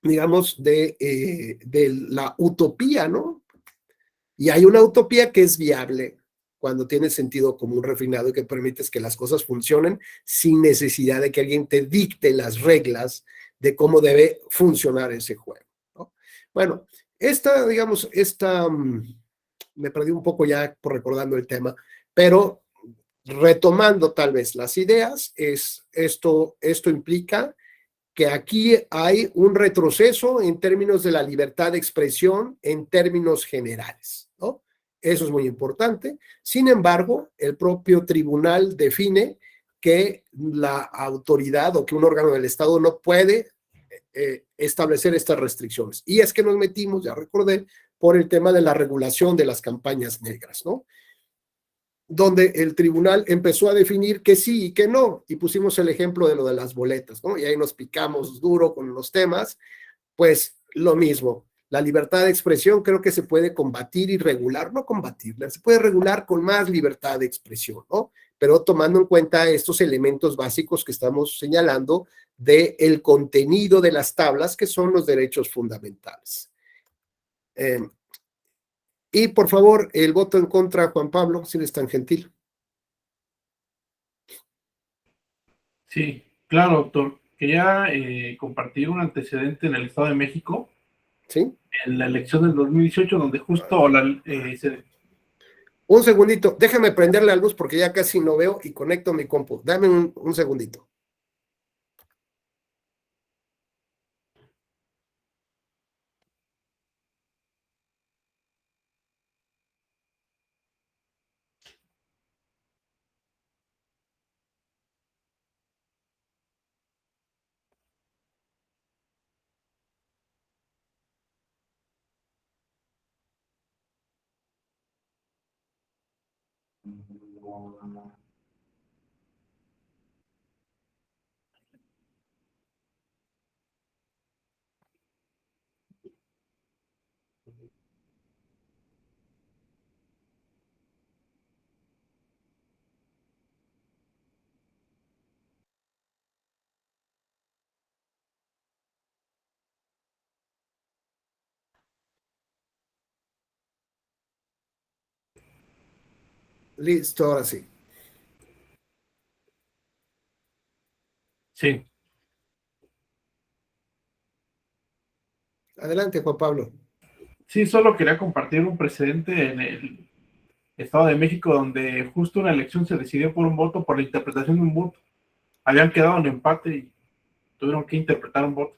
[SPEAKER 1] digamos, de la utopía, ¿no? Y hay una utopía que es viable cuando tiene sentido común refinado y que permites que las cosas funcionen sin necesidad de que alguien te dicte las reglas de cómo debe funcionar ese juego, ¿no? Bueno, digamos, me perdí un poco ya por recordando el tema, pero retomando tal vez las ideas, esto implica que aquí hay un retroceso en términos de la libertad de expresión en términos generales, ¿no? Eso es muy importante. Sin embargo, el propio tribunal define que la autoridad o que un órgano del Estado no puede establecer estas restricciones. Y es que nos metimos, ya recordé, por el tema de la regulación de las campañas negras, ¿no? Donde el tribunal empezó a definir que sí y que no, y pusimos el ejemplo de lo de las boletas, ¿no? Y ahí nos picamos duro con los temas. Pues lo mismo, la libertad de expresión creo que se puede combatir y regular, no combatirla, se puede regular con más libertad de expresión, ¿no? Pero tomando en cuenta estos elementos básicos que estamos señalando del contenido de las tablas, que son los derechos fundamentales. Y por favor, el voto en contra, Juan Pablo, si eres tan gentil.
[SPEAKER 3] Sí, claro, doctor. Quería compartir un antecedente en el Estado de México,
[SPEAKER 1] ¿Sí?
[SPEAKER 3] en la elección del 2018, donde justo
[SPEAKER 1] Un segundito, déjame prenderle la luz porque ya casi no veo y conecto mi compu. Dame un segundito. Listo, ahora sí.
[SPEAKER 3] sí,
[SPEAKER 1] Adelante, Juan Pablo.
[SPEAKER 3] sí, solo quería compartir un precedente en el Estado de México, donde justo una elección se decidió por un voto, por la interpretación de un voto. Habían quedado en empate y tuvieron que interpretar un voto.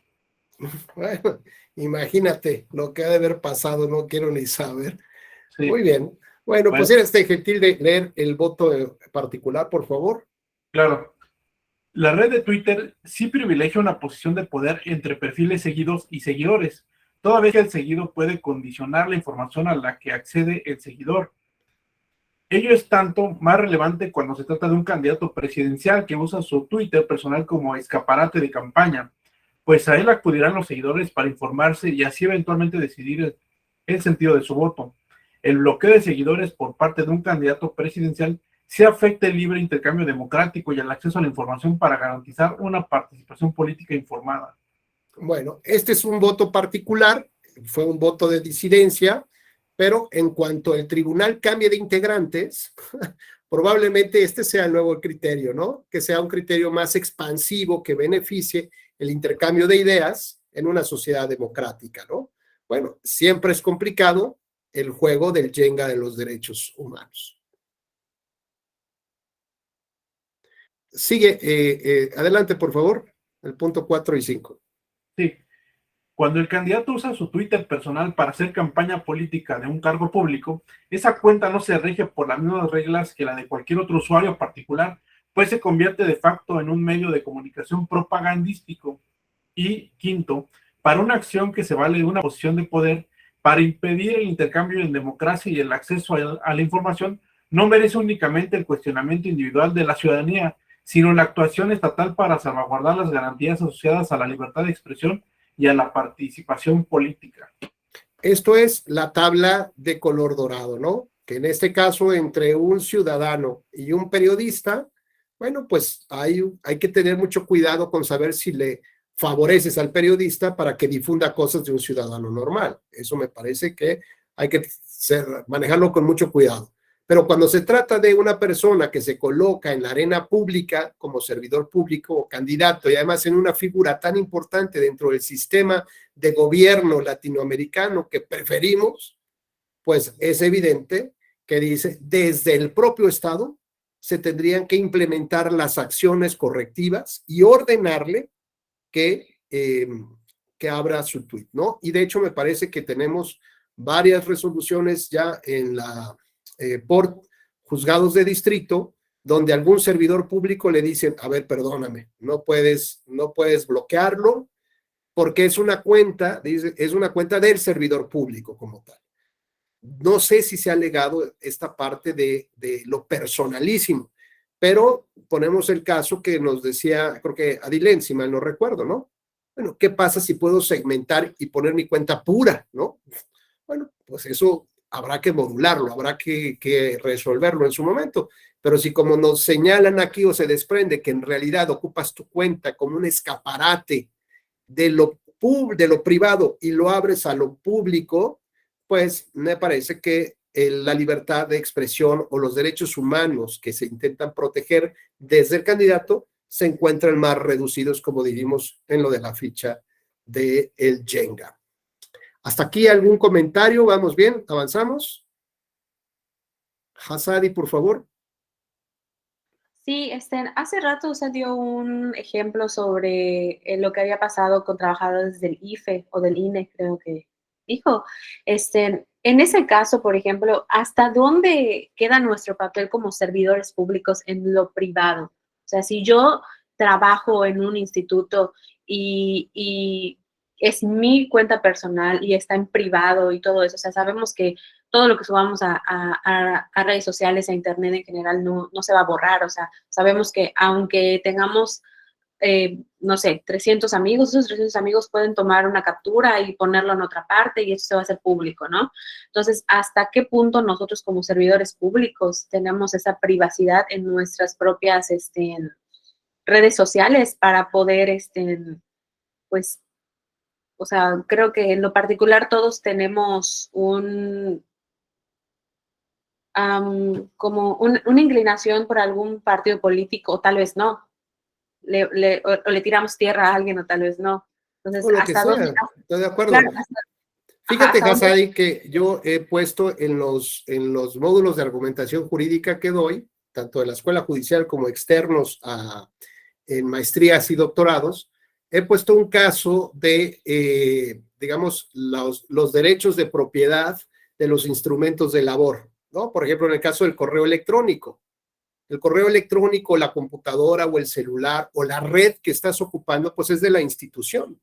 [SPEAKER 1] Bueno, imagínate lo que ha de haber pasado, no quiero ni saber.
[SPEAKER 3] Sí.
[SPEAKER 1] Muy bien. Bueno, pues eres gentil de leer el voto particular, por favor.
[SPEAKER 3] Claro. La red de Twitter sí privilegia una posición de poder entre perfiles seguidos y seguidores, toda vez que el seguido puede condicionar la información a la que accede el seguidor. Ello es tanto más relevante cuando se trata de un candidato presidencial que usa su Twitter personal como escaparate de campaña, pues a él acudirán los seguidores para informarse y así eventualmente decidir el sentido de su voto. El bloqueo de seguidores por parte de un candidato presidencial sí afecta el libre intercambio democrático y el acceso a la información para garantizar una participación política informada.
[SPEAKER 1] Bueno, este es un voto particular, fue un voto de disidencia, pero en cuanto el tribunal cambie de integrantes, probablemente este sea el nuevo criterio, ¿no? Que sea un criterio más expansivo que beneficie el intercambio de ideas en una sociedad democrática, ¿no? Bueno, siempre es complicado el juego del Jenga de los derechos humanos. Sigue, adelante, por favor, el punto 4 y 5.
[SPEAKER 3] Sí. Cuando el candidato usa su Twitter personal para hacer campaña política de un cargo público, esa cuenta no se rige por las mismas reglas que la de cualquier otro usuario particular, pues se convierte de facto en un medio de comunicación propagandístico. Y quinto, para una acción que se vale de una posición de poder, para impedir el intercambio en democracia y el acceso a la información, no merece únicamente el cuestionamiento individual de la ciudadanía, sino la actuación estatal para salvaguardar las garantías asociadas a la libertad de expresión y a la participación política.
[SPEAKER 1] Esto es la tabla de color dorado, ¿no? Que en este caso, entre un ciudadano y un periodista, bueno, pues hay que tener mucho cuidado con saber si le favoreces al periodista para que difunda cosas de un ciudadano normal. Eso me parece que hay que manejarlo con mucho cuidado. Pero cuando se trata de una persona que se coloca en la arena pública como servidor público o candidato y además en una figura tan importante dentro del sistema de gobierno latinoamericano que preferimos, pues es evidente que dice, desde el propio Estado se tendrían que implementar las acciones correctivas y ordenarle que abra su tweet, ¿no? Y de hecho me parece que tenemos varias resoluciones ya en por juzgados de distrito, donde algún servidor público le dicen, a ver, perdóname, no puedes bloquearlo, porque es una cuenta, es una cuenta del servidor público como tal. No sé si se ha alegado esta parte de lo personalísimo, pero ponemos el caso que nos decía, creo que Adilén, si mal no recuerdo, ¿no? Bueno, ¿qué pasa si puedo segmentar y poner mi cuenta pura, ¿no? Bueno, pues eso habrá que modularlo, habrá que resolverlo en su momento. Pero si como nos señalan aquí o se desprende que en realidad ocupas tu cuenta como un escaparate de lo privado y lo abres a lo público, pues me parece que la libertad de expresión o los derechos humanos que se intentan proteger desde el candidato se encuentran más reducidos, como dijimos en lo de la ficha del Jenga. ¿Hasta aquí algún comentario? ¿Vamos bien? ¿Avanzamos? Hassadi, por favor.
[SPEAKER 4] Sí, hace rato usted dio un ejemplo sobre lo que había pasado con trabajadores del IFE o del INE, creo que dijo. En ese caso, por ejemplo, ¿hasta dónde queda nuestro papel como servidores públicos en lo privado? O sea, si yo trabajo en un instituto y es mi cuenta personal y está en privado y todo eso, o sea, sabemos que todo lo que subamos a redes sociales, a internet en general, no se va a borrar. O sea, sabemos que aunque tengamos, no sé, 300 amigos, esos 300 amigos pueden tomar una captura y ponerlo en otra parte y eso se va a hacer público, ¿no? Entonces, ¿hasta qué punto nosotros como servidores públicos tenemos esa privacidad en nuestras propias redes sociales para poder, pues, o sea, creo que en lo particular todos tenemos como una inclinación por algún partido político, o tal vez no. O le tiramos tierra a alguien, o tal vez no. Entonces,
[SPEAKER 1] O lo que
[SPEAKER 4] ¿hasta dónde?
[SPEAKER 1] sea, estoy de acuerdo.
[SPEAKER 4] Claro,
[SPEAKER 1] Fíjate,
[SPEAKER 4] ¿hasta dónde?
[SPEAKER 1] Hassadi, que yo he puesto en los módulos de argumentación jurídica que doy, tanto de la escuela judicial como externos en maestrías y doctorados, he puesto un caso de, digamos, los derechos de propiedad de los instrumentos de labor, ¿no? Por ejemplo, en el caso del correo electrónico. El correo electrónico, la computadora o el celular o la red que estás ocupando, pues es de la institución.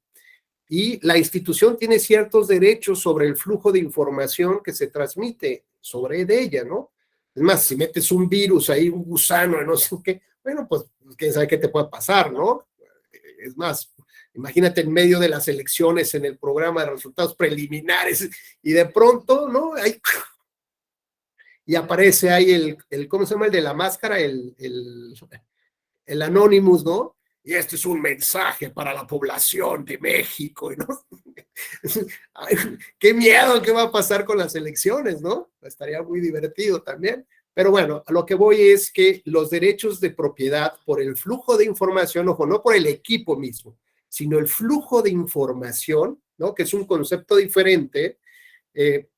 [SPEAKER 1] Y la institución tiene ciertos derechos sobre el flujo de información que se transmite sobre de ella, ¿no? Es más, si metes un virus ahí, un gusano, no sé qué, bueno, pues quién sabe qué te puede pasar, ¿no? Es más, Imagínate en medio de las elecciones, en el programa de resultados preliminares, y de pronto, ¿no? Y aparece ahí ¿cómo se llama? El de la máscara, el Anonymous, ¿no? Y este es un mensaje para la población de México, ¿no? Ay, qué miedo, ¿qué va a pasar con las elecciones, no? Estaría muy divertido también. Pero bueno, a lo que voy es que los derechos de propiedad por el flujo de información, ojo, no por el equipo mismo, sino el flujo de información, ¿no? Que es un concepto diferente.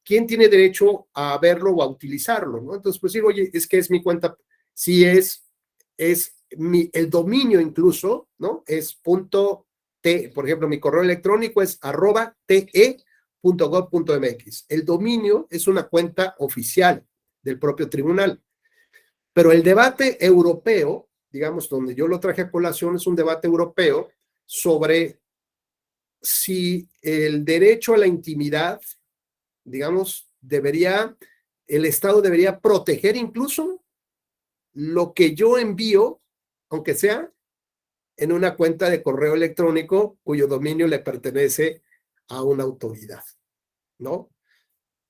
[SPEAKER 1] ¿Quién tiene derecho a verlo o a utilizarlo, ¿no? Entonces, pues digo, oye, es que es mi cuenta, sí es el dominio incluso, ¿no? Es .t, por ejemplo, mi correo electrónico es @te.gov.mx. El dominio es una cuenta oficial del propio tribunal. Pero el debate europeo, digamos, donde yo lo traje a colación, es un debate europeo sobre si el derecho a la intimidad, digamos, el Estado debería proteger incluso lo que yo envío, aunque sea en una cuenta de correo electrónico cuyo dominio le pertenece a una autoridad, ¿no?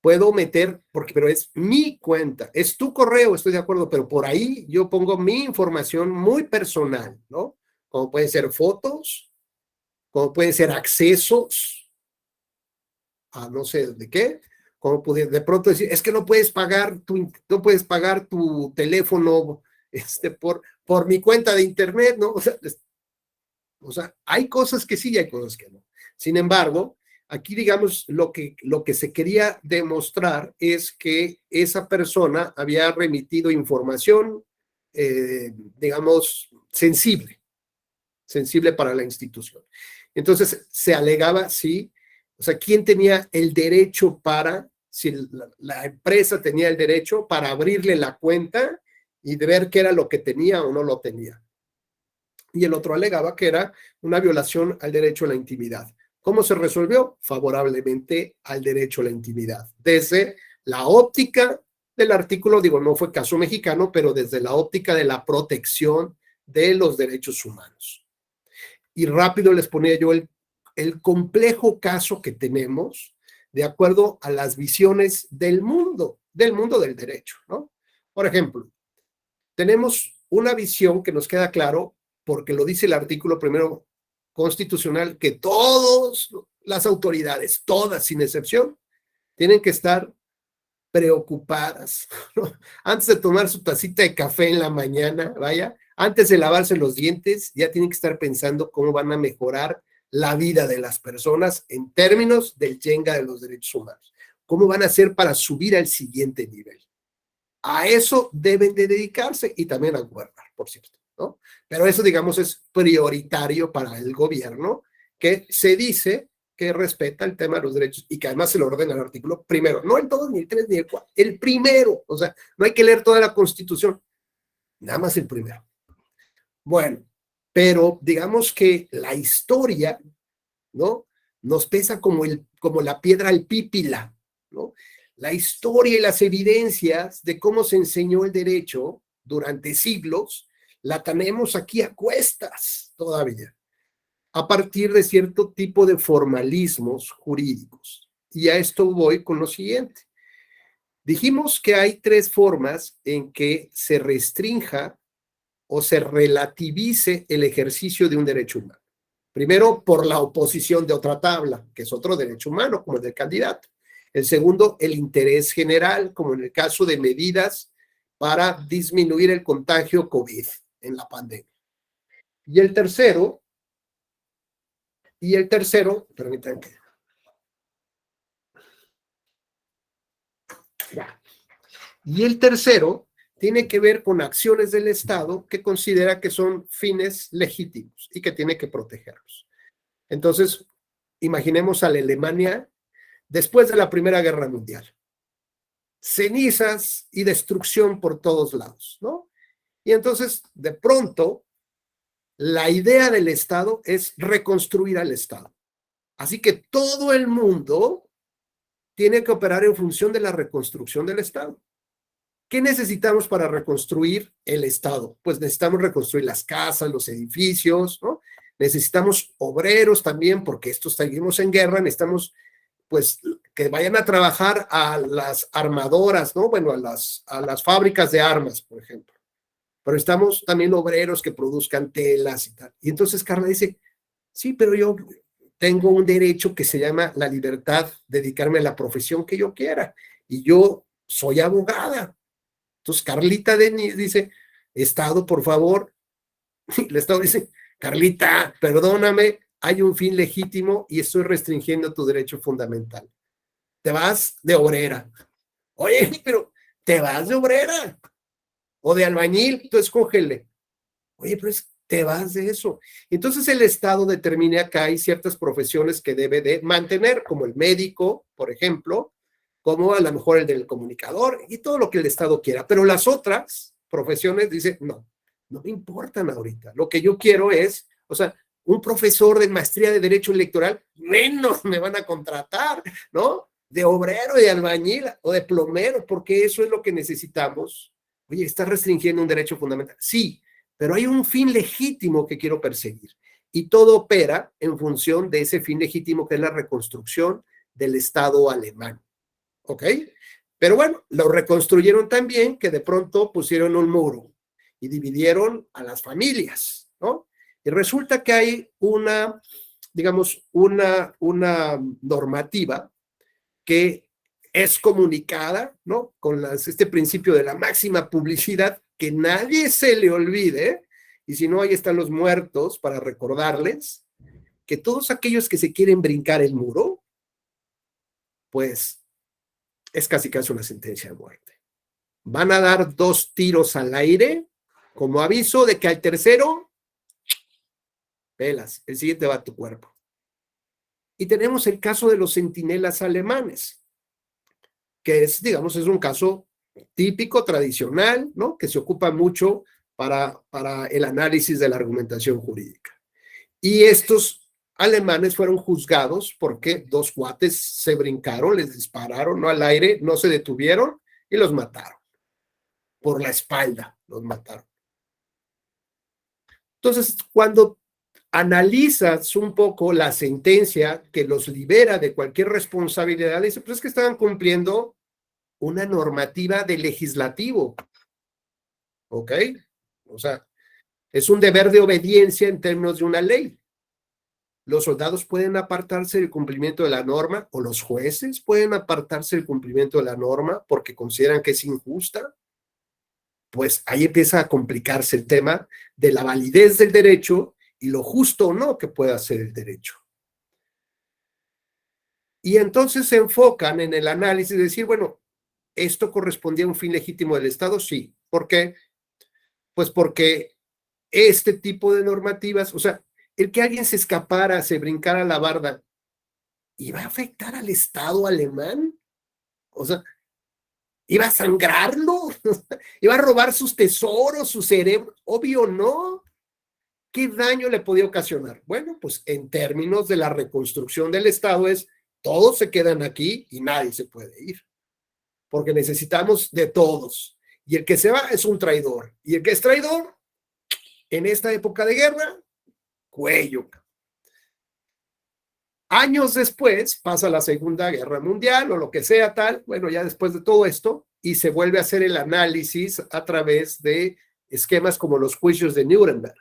[SPEAKER 1] Puedo meter, pero es mi cuenta, es tu correo, estoy de acuerdo, pero por ahí yo pongo mi información muy personal, ¿no? Como pueden ser fotos, como pueden ser accesos a no sé de qué, como de pronto decir, es que no puedes pagar tu teléfono por mi cuenta de internet, ¿no? O sea, hay cosas que sí y hay cosas que no. Sin embargo, aquí, digamos, lo que se quería demostrar es que esa persona había remitido información, digamos, sensible para la institución. Entonces, se alegaba, sí, o sea, ¿quién tenía el derecho si la empresa tenía el derecho para abrirle la cuenta y de ver qué era lo que tenía o no lo tenía? Y el otro alegaba que era una violación al derecho a la intimidad. ¿Cómo se resolvió? Favorablemente al derecho a la intimidad. Desde la óptica del artículo, digo, no fue caso mexicano, pero desde la óptica de la protección de los derechos humanos. Y rápido les ponía yo el complejo caso que tenemos de acuerdo a las visiones del mundo del derecho, ¿no? Por ejemplo, tenemos una visión que nos queda claro, porque lo dice el artículo primero constitucional, que todas las autoridades, todas sin excepción, tienen que estar preocupadas, ¿no? Antes de tomar su tacita de café en la mañana, vaya, antes de lavarse los dientes, ya tienen que estar pensando cómo van a mejorar la vida de las personas en términos del Jenga de los derechos humanos. ¿Cómo van a hacer para subir al siguiente nivel? A eso deben de dedicarse y también a gobernar, por cierto, ¿no? Pero eso, digamos, es prioritario para el gobierno, que se dice que respeta el tema de los derechos y que además se lo ordena el artículo primero, no el 2, ni el 3, ni el 4, el primero. O sea, no hay que leer toda la Constitución, nada más el primero. Bueno, pero digamos que la historia, ¿no? Nos pesa como la piedra al pípila, ¿no? La historia y las evidencias de cómo se enseñó el derecho durante siglos, la tenemos aquí a cuestas todavía, a partir de cierto tipo de formalismos jurídicos. Y a esto voy con lo siguiente. Dijimos que hay 3 formas en que se restrinja o se relativice el ejercicio de un derecho humano. Primero, por la oposición de otra tabla, que es otro derecho humano, como el del candidato. El segundo, el interés general, como en el caso de medidas para disminuir el contagio COVID en la pandemia. Y el tercero, permítanme. Y el tercero tiene que ver con acciones del Estado que considera que son fines legítimos y que tiene que protegerlos. Entonces, imaginemos a la Alemania después de la Primera Guerra Mundial. Cenizas y destrucción por todos lados, ¿no? Y entonces, de pronto, la idea del Estado es reconstruir al Estado. Así que todo el mundo tiene que operar en función de la reconstrucción del Estado. ¿Qué necesitamos para reconstruir el Estado? Pues necesitamos reconstruir las casas, los edificios, ¿no? necesitamos obreros también, porque estos seguimos en guerra, necesitamos pues que vayan a trabajar a las armadoras, ¿no? Bueno, a las fábricas de armas, por ejemplo. Pero estamos también obreros que produzcan telas y tal. Y entonces Carla dice, sí, pero yo tengo un derecho que se llama la libertad de dedicarme a la profesión que yo quiera. Y yo soy abogada. Entonces Carlita Denis dice, Estado, por favor. Y el Estado dice, Carlita, perdóname, hay un fin legítimo y estoy restringiendo tu derecho fundamental. Te vas de obrera. Oye, pero te vas de obrera. O de albañil, tú escógele. Oye, pero te vas de eso. Entonces el Estado determina que hay ciertas profesiones que debe de mantener, como el médico, por ejemplo, como a lo mejor el del comunicador y todo lo que el Estado quiera. Pero las otras profesiones dice, no me importan ahorita. Lo que yo quiero es, o sea, un profesor de maestría de Derecho Electoral, menos me van a contratar, ¿no? De obrero, de albañil o de plomero, porque eso es lo que necesitamos. Oye, ¿estás restringiendo un derecho fundamental? Sí, pero hay un fin legítimo que quiero perseguir. Y todo opera en función de ese fin legítimo que es la reconstrucción del Estado alemán. ¿Ok? Pero bueno, lo reconstruyeron tan bien que de pronto pusieron un muro y dividieron a las familias, ¿no? Y resulta que hay una, digamos, una normativa que es comunicada, ¿no? Con este principio de la máxima publicidad, que nadie se le olvide, y si no, ahí están los muertos para recordarles que todos aquellos que se quieren brincar el muro, pues es casi una sentencia de muerte. Van a dar 2 tiros al aire como aviso de que al tercero, pelas, el siguiente va a tu cuerpo. Y tenemos el caso de los centinelas alemanes, que es, digamos, es un caso típico, tradicional, ¿no? Que se ocupa mucho para el análisis de la argumentación jurídica. Y estos alemanes fueron juzgados porque 2 cuates se brincaron, les dispararon, ¿no? Al aire, no se detuvieron y los mataron. Por la espalda los mataron. Entonces, cuando analizas un poco la sentencia que los libera de cualquier responsabilidad, dice, pues es que estaban cumpliendo una normativa del legislativo. ¿Ok? O sea, es un deber de obediencia en términos de una ley. Los soldados pueden apartarse del cumplimiento de la norma, o los jueces pueden apartarse del cumplimiento de la norma porque consideran que es injusta. Pues ahí empieza a complicarse el tema de la validez del derecho y lo justo o no que pueda ser el derecho. Y entonces se enfocan en el análisis de decir, bueno, ¿esto correspondía a un fin legítimo del Estado? Sí. ¿Por qué? Pues porque este tipo de normativas, o sea, el que alguien se escapara, se brincara la barda, ¿iba a afectar al Estado alemán? O sea, ¿iba a sangrarlo? ¿Iba a robar sus tesoros, su cerebro? Obvio no. ¿Qué daño le podía ocasionar? Bueno, pues en términos de la reconstrucción del Estado es, todos se quedan aquí y nadie se puede ir. Porque necesitamos de todos. Y el que se va es un traidor. Y el que es traidor, en esta época de guerra, cuello. Años después pasa la Segunda Guerra Mundial o lo que sea tal, bueno, ya después de todo esto, y se vuelve a hacer el análisis a través de esquemas como los juicios de Nuremberg.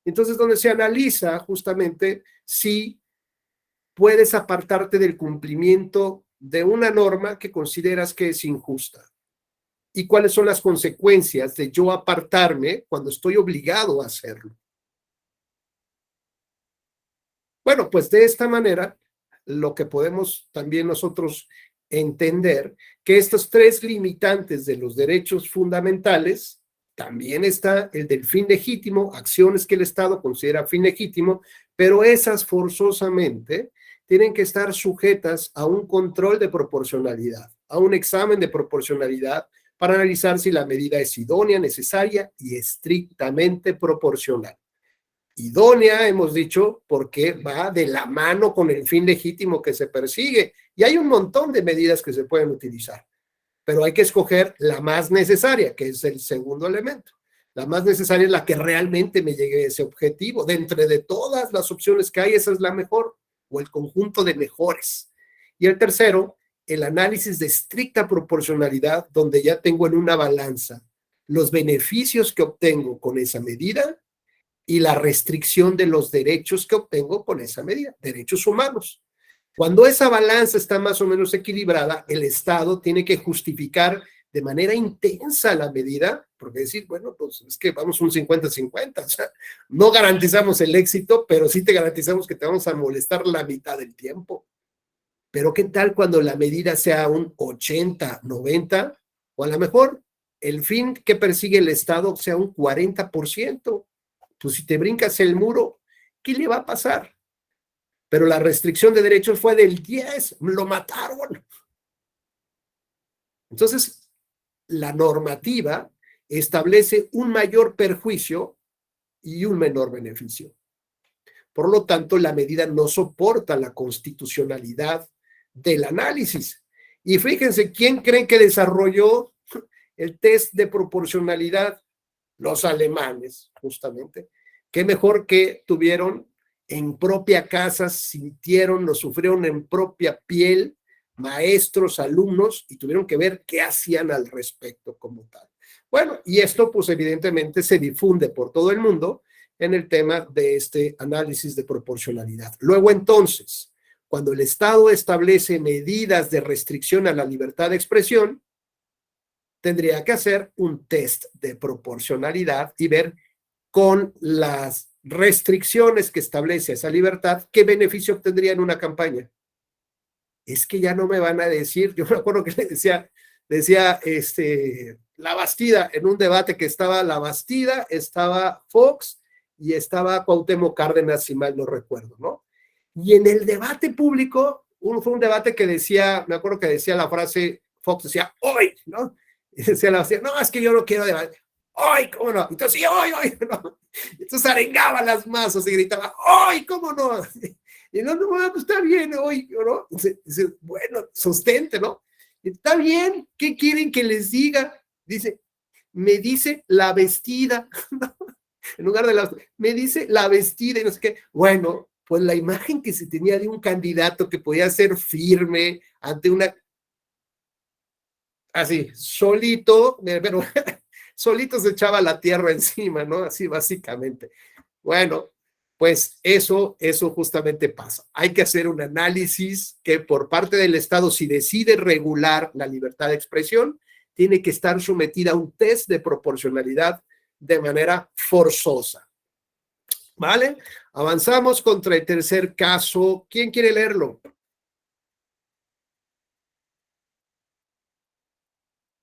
[SPEAKER 1] Entonces, donde se analiza justamente si puedes apartarte del cumplimiento de una norma que consideras que es injusta y cuáles son las consecuencias de yo apartarme cuando estoy obligado a hacerlo. Bueno, pues de esta manera, lo que podemos también nosotros entender, que estos 3 limitantes de los derechos fundamentales, también está el del fin legítimo, acciones que el Estado considera fin legítimo, pero esas forzosamente tienen que estar sujetas a un control de proporcionalidad, a un examen de proporcionalidad para analizar si la medida es idónea, necesaria y estrictamente proporcional. Idónea, hemos dicho, porque va de la mano con el fin legítimo que se persigue. Y hay un montón de medidas que se pueden utilizar, pero hay que escoger la más necesaria, que es el segundo elemento. La más necesaria es la que realmente me llegue a ese objetivo. De entre de todas las opciones que hay, esa es la mejor, o el conjunto de mejores. Y el tercero, el análisis de estricta proporcionalidad, donde ya tengo en una balanza los beneficios que obtengo con esa medida y la restricción de los derechos que obtengo con esa medida, derechos humanos. Cuando esa balanza está más o menos equilibrada, el Estado tiene que justificar de manera intensa la medida, porque decir, bueno, pues es que vamos un 50-50, o sea, no garantizamos el éxito, pero sí te garantizamos que te vamos a molestar la mitad del tiempo. Pero ¿qué tal cuando la medida sea un 80-90? O a lo mejor el fin que persigue el Estado sea un 40%. Pues si te brincas el muro, ¿qué le va a pasar? Pero la restricción de derechos fue del 10, lo mataron. Entonces, la normativa establece un mayor perjuicio y un menor beneficio. Por lo tanto, la medida no soporta la constitucionalidad del análisis. Y fíjense, ¿quién creen que desarrolló el test de proporcionalidad? Los alemanes, justamente. Qué mejor que tuvieron en propia casa, sintieron, lo sufrieron en propia piel, maestros, alumnos, y tuvieron que ver qué hacían al respecto como tal. Bueno, y esto pues evidentemente se difunde por todo el mundo en el tema de este análisis de proporcionalidad. Luego entonces, cuando el Estado establece medidas de restricción a la libertad de expresión, tendría que hacer un test de proporcionalidad y ver con las restricciones que establece esa libertad, ¿qué beneficio obtendría en una campaña? Es que ya no me van a decir, yo me acuerdo que le decía la Bastida, en un debate que estaba la Bastida, estaba Fox y estaba Cuauhtémoc Cárdenas, si mal no recuerdo, ¿no? Y en el debate público, fue un debate que decía, me acuerdo que decía la frase, Fox decía, hoy, ¿no? Y decía la Bastida, no, es que yo no quiero debatir. ¡Ay, cómo no! Entonces, sí, ¡ay, ay! ¿No? Entonces arengaba las masas y gritaba, ¡ay, cómo no! Y no, pues está bien, hoy, ¿no? Dice, bueno, sostente, ¿no? Está bien, ¿qué quieren que les diga? Dice, me dice la vestida, ¿no? En lugar de me dice la vestida y no sé qué. Bueno, pues la imagen que se tenía de un candidato que podía ser firme ante una... Así, solito, pero... solito se echaba la tierra encima, ¿no? Así básicamente. Bueno, pues eso justamente pasa. Hay que hacer un análisis que por parte del Estado, si decide regular la libertad de expresión, tiene que estar sometida a un test de proporcionalidad de manera forzosa. ¿Vale? Avanzamos contra el tercer caso. ¿Quién quiere leerlo?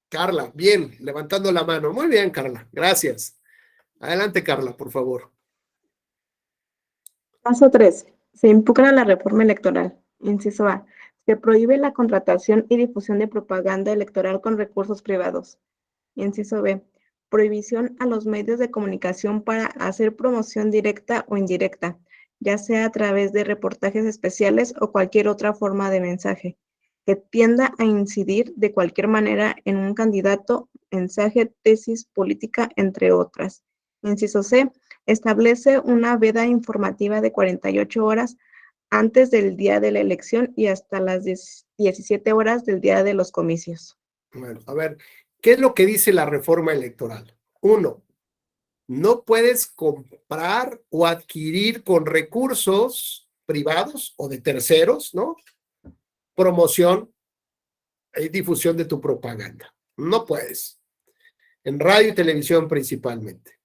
[SPEAKER 1] Carla, bien, levantando la mano. Muy bien, Carla, gracias. Adelante, Carla, por favor.
[SPEAKER 7] Paso 13. Se impugna la reforma electoral. Inciso A. Se prohíbe la contratación y difusión de propaganda electoral con recursos privados. Inciso B. Prohibición a los medios de comunicación para hacer promoción directa o indirecta, ya sea a través de reportajes especiales o cualquier otra forma de mensaje, que tienda a incidir de cualquier manera en un candidato, mensaje, tesis política, entre otras. Inciso C. Establece una veda informativa de 48 horas antes del día de la elección y hasta las 17 horas del día de los comicios.
[SPEAKER 1] Bueno, a ver, ¿qué es lo que dice la reforma electoral? 1, no puedes comprar o adquirir con recursos privados o de terceros, ¿no? Promoción y difusión de tu propaganda. No puedes. En radio y televisión principalmente.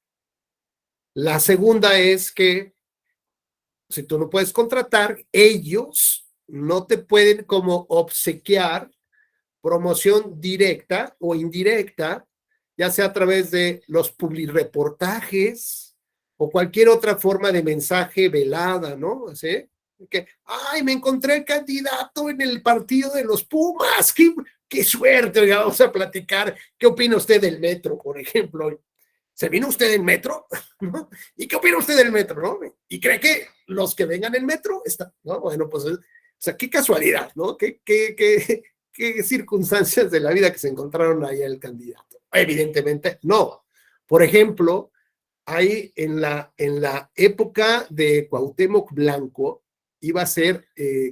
[SPEAKER 1] La segunda es que si tú no puedes contratar, ellos no te pueden como obsequiar promoción directa o indirecta, ya sea a través de los publireportajes o cualquier otra forma de mensaje velada, ¿no? ¿Sí? Que, ay, me encontré el candidato en el partido de los Pumas, qué suerte, oiga, vamos a platicar. ¿Qué opina usted del metro, por ejemplo? ¿Se vino usted en metro? ¿No? ¿Y qué opina usted del metro? ¿No? ¿Y cree que los que vengan en metro están? ¿No? Bueno, pues, o sea, qué casualidad, ¿no? Qué circunstancias de la vida que se encontraron ahí el candidato. Evidentemente, no. Por ejemplo, ahí en la época de Cuauhtémoc Blanco, iba a ser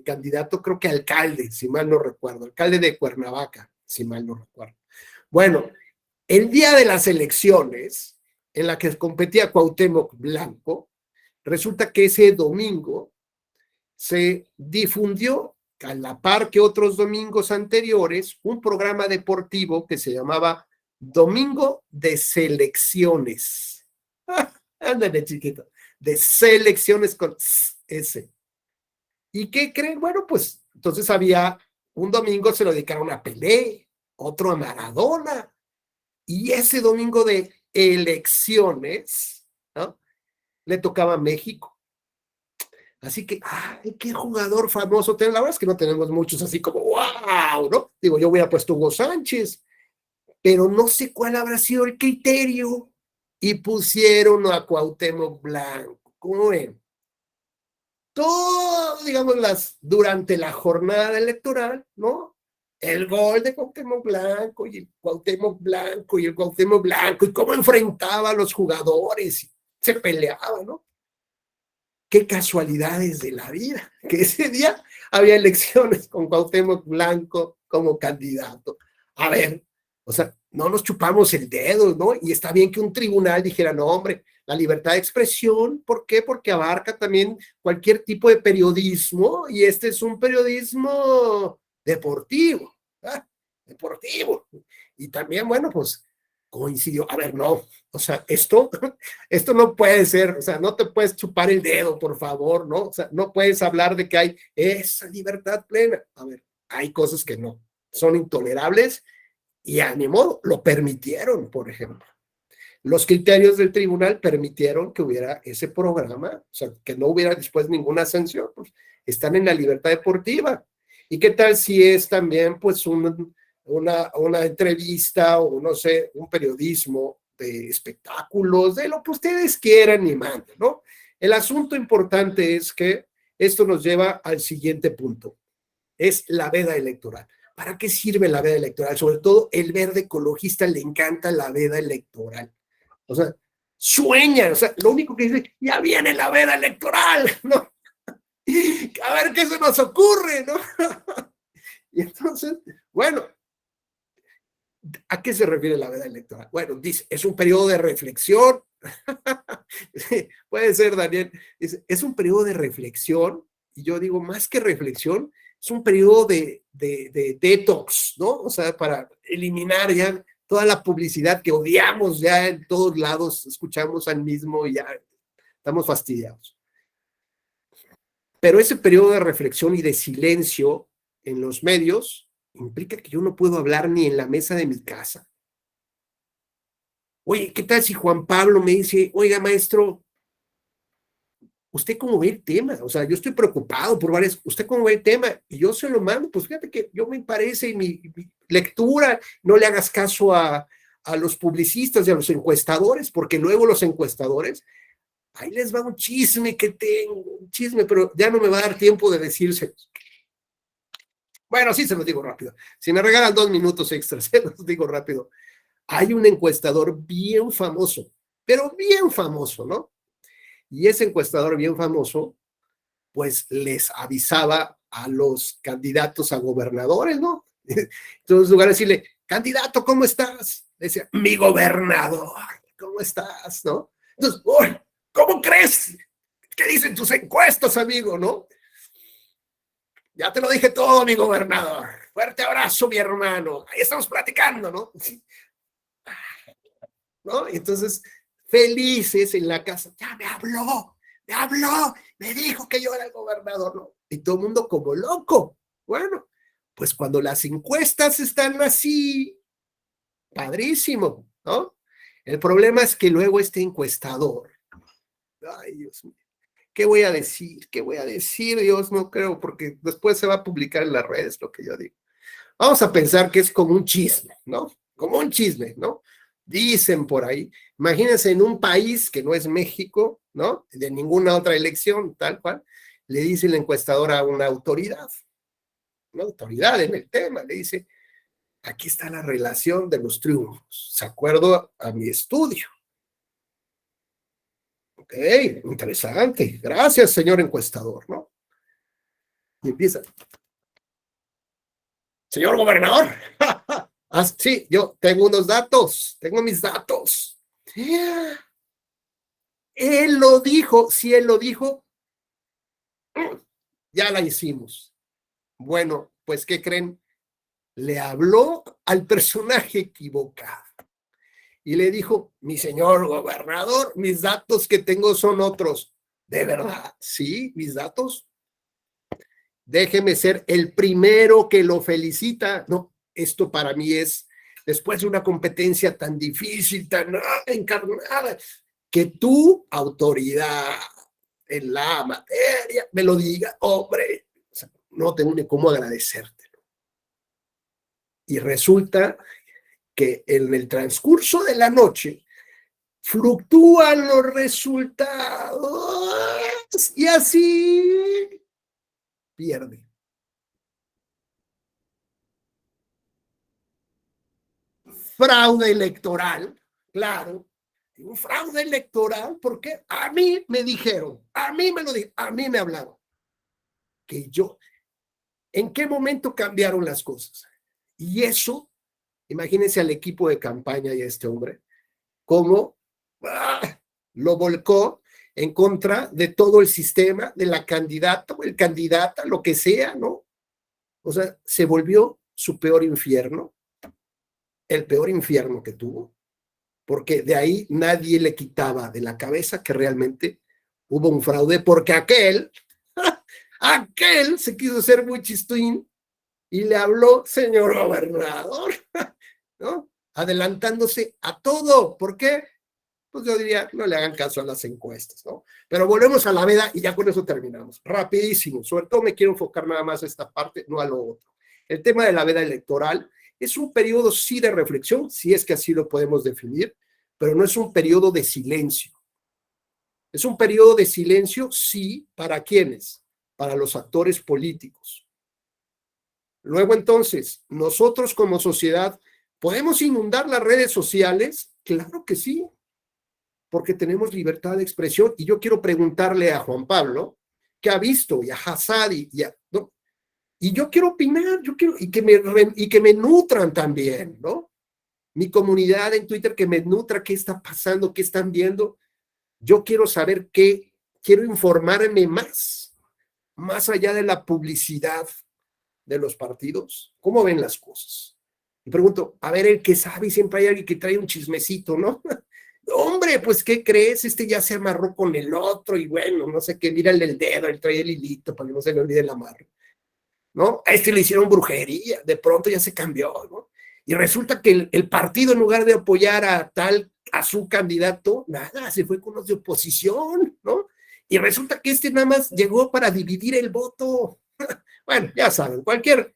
[SPEAKER 1] candidato, creo que alcalde, si mal no recuerdo, alcalde de Cuernavaca, si mal no recuerdo. Bueno, el día de las elecciones, en la que competía Cuauhtémoc Blanco, resulta que ese domingo se difundió, a la par que otros domingos anteriores, un programa deportivo que se llamaba Domingo de Selecciones. Ándale, chiquito, de selecciones con S. ¿Y qué creen? Bueno, pues entonces había un domingo se lo dedicaron a Pelé, otro a Maradona, y ese domingo de elecciones, ¿no?, le tocaba a México. Así que, ¡ay, qué jugador famoso! La verdad es que no tenemos muchos así como, ¡wow!, ¿no? Digo, yo hubiera puesto Hugo Sánchez, pero no sé cuál habrá sido el criterio. Y pusieron a Cuauhtémoc Blanco. ¿Cómo ven? Todo, digamos, durante la jornada electoral, ¿no? El gol de Cuauhtémoc Blanco y el Cuauhtémoc Blanco y el Cuauhtémoc Blanco y cómo enfrentaba a los jugadores y se peleaba, ¿no? Qué casualidades de la vida, que ese día había elecciones con Cuauhtémoc Blanco como candidato. A ver, o sea, no nos chupamos el dedo, ¿no? Y está bien que un tribunal dijera, no, hombre, la libertad de expresión, ¿por qué? Porque abarca también cualquier tipo de periodismo, y este es un periodismo deportivo, ¿ah? Deportivo. Y también, bueno, pues coincidió. A ver, no, o sea, esto no puede ser, o sea, no te puedes chupar el dedo, por favor, ¿no? O sea, no puedes hablar de que hay esa libertad plena. A ver, hay cosas que no, son intolerables y a ni modo, lo permitieron, por ejemplo. Los criterios del tribunal permitieron que hubiera ese programa, o sea, que no hubiera después ninguna sanción, pues están en la libertad deportiva. ¿Y qué tal si es también, pues, una entrevista o, no sé, un periodismo de espectáculos, de lo que ustedes quieran y manden, ¿no? El asunto importante es que esto nos lleva al siguiente punto, es la veda electoral. ¿Para qué sirve la veda electoral? Sobre todo el verde ecologista le encanta la veda electoral. O sea, sueña, o sea, lo único que dice, ya viene la veda electoral, ¿no? A ver qué se nos ocurre, ¿no? Y entonces, bueno, ¿a qué se refiere la veda electoral? Bueno, dice, es un periodo de reflexión. Puede ser, Daniel, es un periodo de reflexión, y yo digo, más que reflexión, es un periodo de detox, ¿no? O sea, para eliminar ya toda la publicidad que odiamos ya en todos lados, escuchamos al mismo y ya estamos fastidiados. Pero ese periodo de reflexión y de silencio en los medios implica que yo no puedo hablar ni en la mesa de mi casa. Oye, ¿qué tal si Juan Pablo me dice, oiga, maestro, ¿usted cómo ve el tema? O sea, yo estoy preocupado por varias, ¿usted cómo ve el tema? Y yo se lo mando, pues fíjate que yo me parece mi lectura, no le hagas caso a los publicistas y a los encuestadores, porque luego los encuestadores, ahí les va un chisme que tengo, un chisme, pero ya no me va a dar tiempo de decírselos. Bueno, sí se los digo rápido. Si me regalan 2 minutos extras, se los digo rápido. Hay un encuestador bien famoso, pero bien famoso, ¿no? Y ese encuestador bien famoso, pues les avisaba a los candidatos a gobernadores, ¿no? Entonces, en lugar de decirle, candidato, ¿cómo estás? Le decía, mi gobernador, ¿cómo estás? ¿No? Entonces, ¡uy! ¿Cómo crees? ¿Qué dicen tus encuestas, amigo? ¿No? Ya te lo dije todo, mi gobernador. Fuerte abrazo, mi hermano. Ahí estamos platicando, ¿no? ¿No? Entonces, felices en la casa. Ya me habló, me dijo que yo era el gobernador, ¿no? Y todo el mundo como loco. Bueno, pues cuando las encuestas están así, padrísimo, ¿no? El problema es que luego este encuestador, ay, Dios mío, ¿qué voy a decir? ¿Qué voy a decir? Dios, no creo, porque después se va a publicar en las redes lo que yo digo. Vamos a pensar que es como un chisme, ¿no? Como un chisme, ¿no? Dicen por ahí, imagínense en un país que no es México, ¿no? De ninguna otra elección, tal cual, le dice el encuestador a una autoridad en el tema, le dice, aquí está la relación de los triunfos, de acuerdo a mi estudio, Ok, interesante. Gracias, señor encuestador, ¿no? Y empieza. Señor gobernador. Sí, yo tengo unos datos, tengo mis datos. Él lo dijo, si él lo dijo, ya la hicimos. Bueno, pues, ¿qué creen? Le habló al personaje equivocado y le dijo, mi señor gobernador, mis datos que tengo son otros. ¿De verdad? Sí, mis datos. Déjeme ser el primero que lo felicita. No, esto para mí es, después de una competencia tan difícil, tan encarnada, que tu autoridad en la materia me lo diga, hombre, o sea, no tengo ni cómo agradecértelo. Y resulta que en el transcurso de la noche fluctúan los resultados y así pierde. Fraude electoral, claro. Un fraude electoral porque a mí me dijeron, a mí me lo dijeron, a mí me hablaron. Que yo, ¿en qué momento cambiaron las cosas? Y eso, imagínense al equipo de campaña y a este hombre, cómo lo volcó en contra de todo el sistema, de la candidata o el candidata, lo que sea, ¿no? O sea, se volvió su peor infierno, el peor infierno que tuvo, porque de ahí nadie le quitaba de la cabeza que realmente hubo un fraude, porque aquel se quiso hacer muy chistín y le habló, señor gobernador, ¿no? Adelantándose a todo. ¿Por qué? Pues yo diría, no le hagan caso a las encuestas, ¿no? Pero volvemos a la veda y ya con eso terminamos. Rapidísimo, sobre todo me quiero enfocar nada más a esta parte, no a lo otro. El tema de la veda electoral es un periodo sí de reflexión, si es que así lo podemos definir, pero no es un periodo de silencio. Es un periodo de silencio, sí, ¿para quiénes? Para los actores políticos. Luego entonces, nosotros como sociedad, ¿podemos inundar las redes sociales? Claro que sí, porque tenemos libertad de expresión. Y yo quiero preguntarle a Juan Pablo, que ha visto, y a Hassad, ¿no? Y yo quiero opinar, yo quiero, y que me nutran también, ¿no? Mi comunidad en Twitter que me nutra, qué está pasando, qué están viendo. Yo quiero saber qué, quiero informarme más allá de la publicidad de los partidos. ¿Cómo ven las cosas? Y pregunto, a ver, el que sabe, y siempre hay alguien que trae un chismecito, ¿no? Hombre, pues, ¿qué crees? Este ya se amarró con el otro y bueno, no sé qué, mírale el dedo, él trae el hilito para que no se le olvide el amarre, ¿no? A este le hicieron brujería, de pronto ya se cambió, ¿no? Y resulta que el partido, en lugar de apoyar a su candidato, nada, se fue con los de oposición, ¿no? Y resulta que este nada más llegó para dividir el voto. Bueno, ya saben, cualquier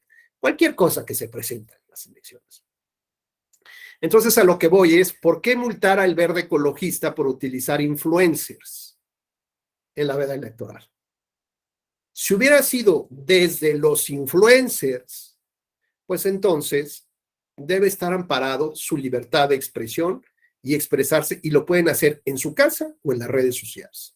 [SPEAKER 1] cosa que se presenta en las elecciones. Entonces, a lo que voy es, ¿por qué multar al verde ecologista por utilizar influencers en la veda electoral? Si hubiera sido desde los influencers, pues entonces debe estar amparado su libertad de expresión y expresarse, y lo pueden hacer en su casa o en las redes sociales.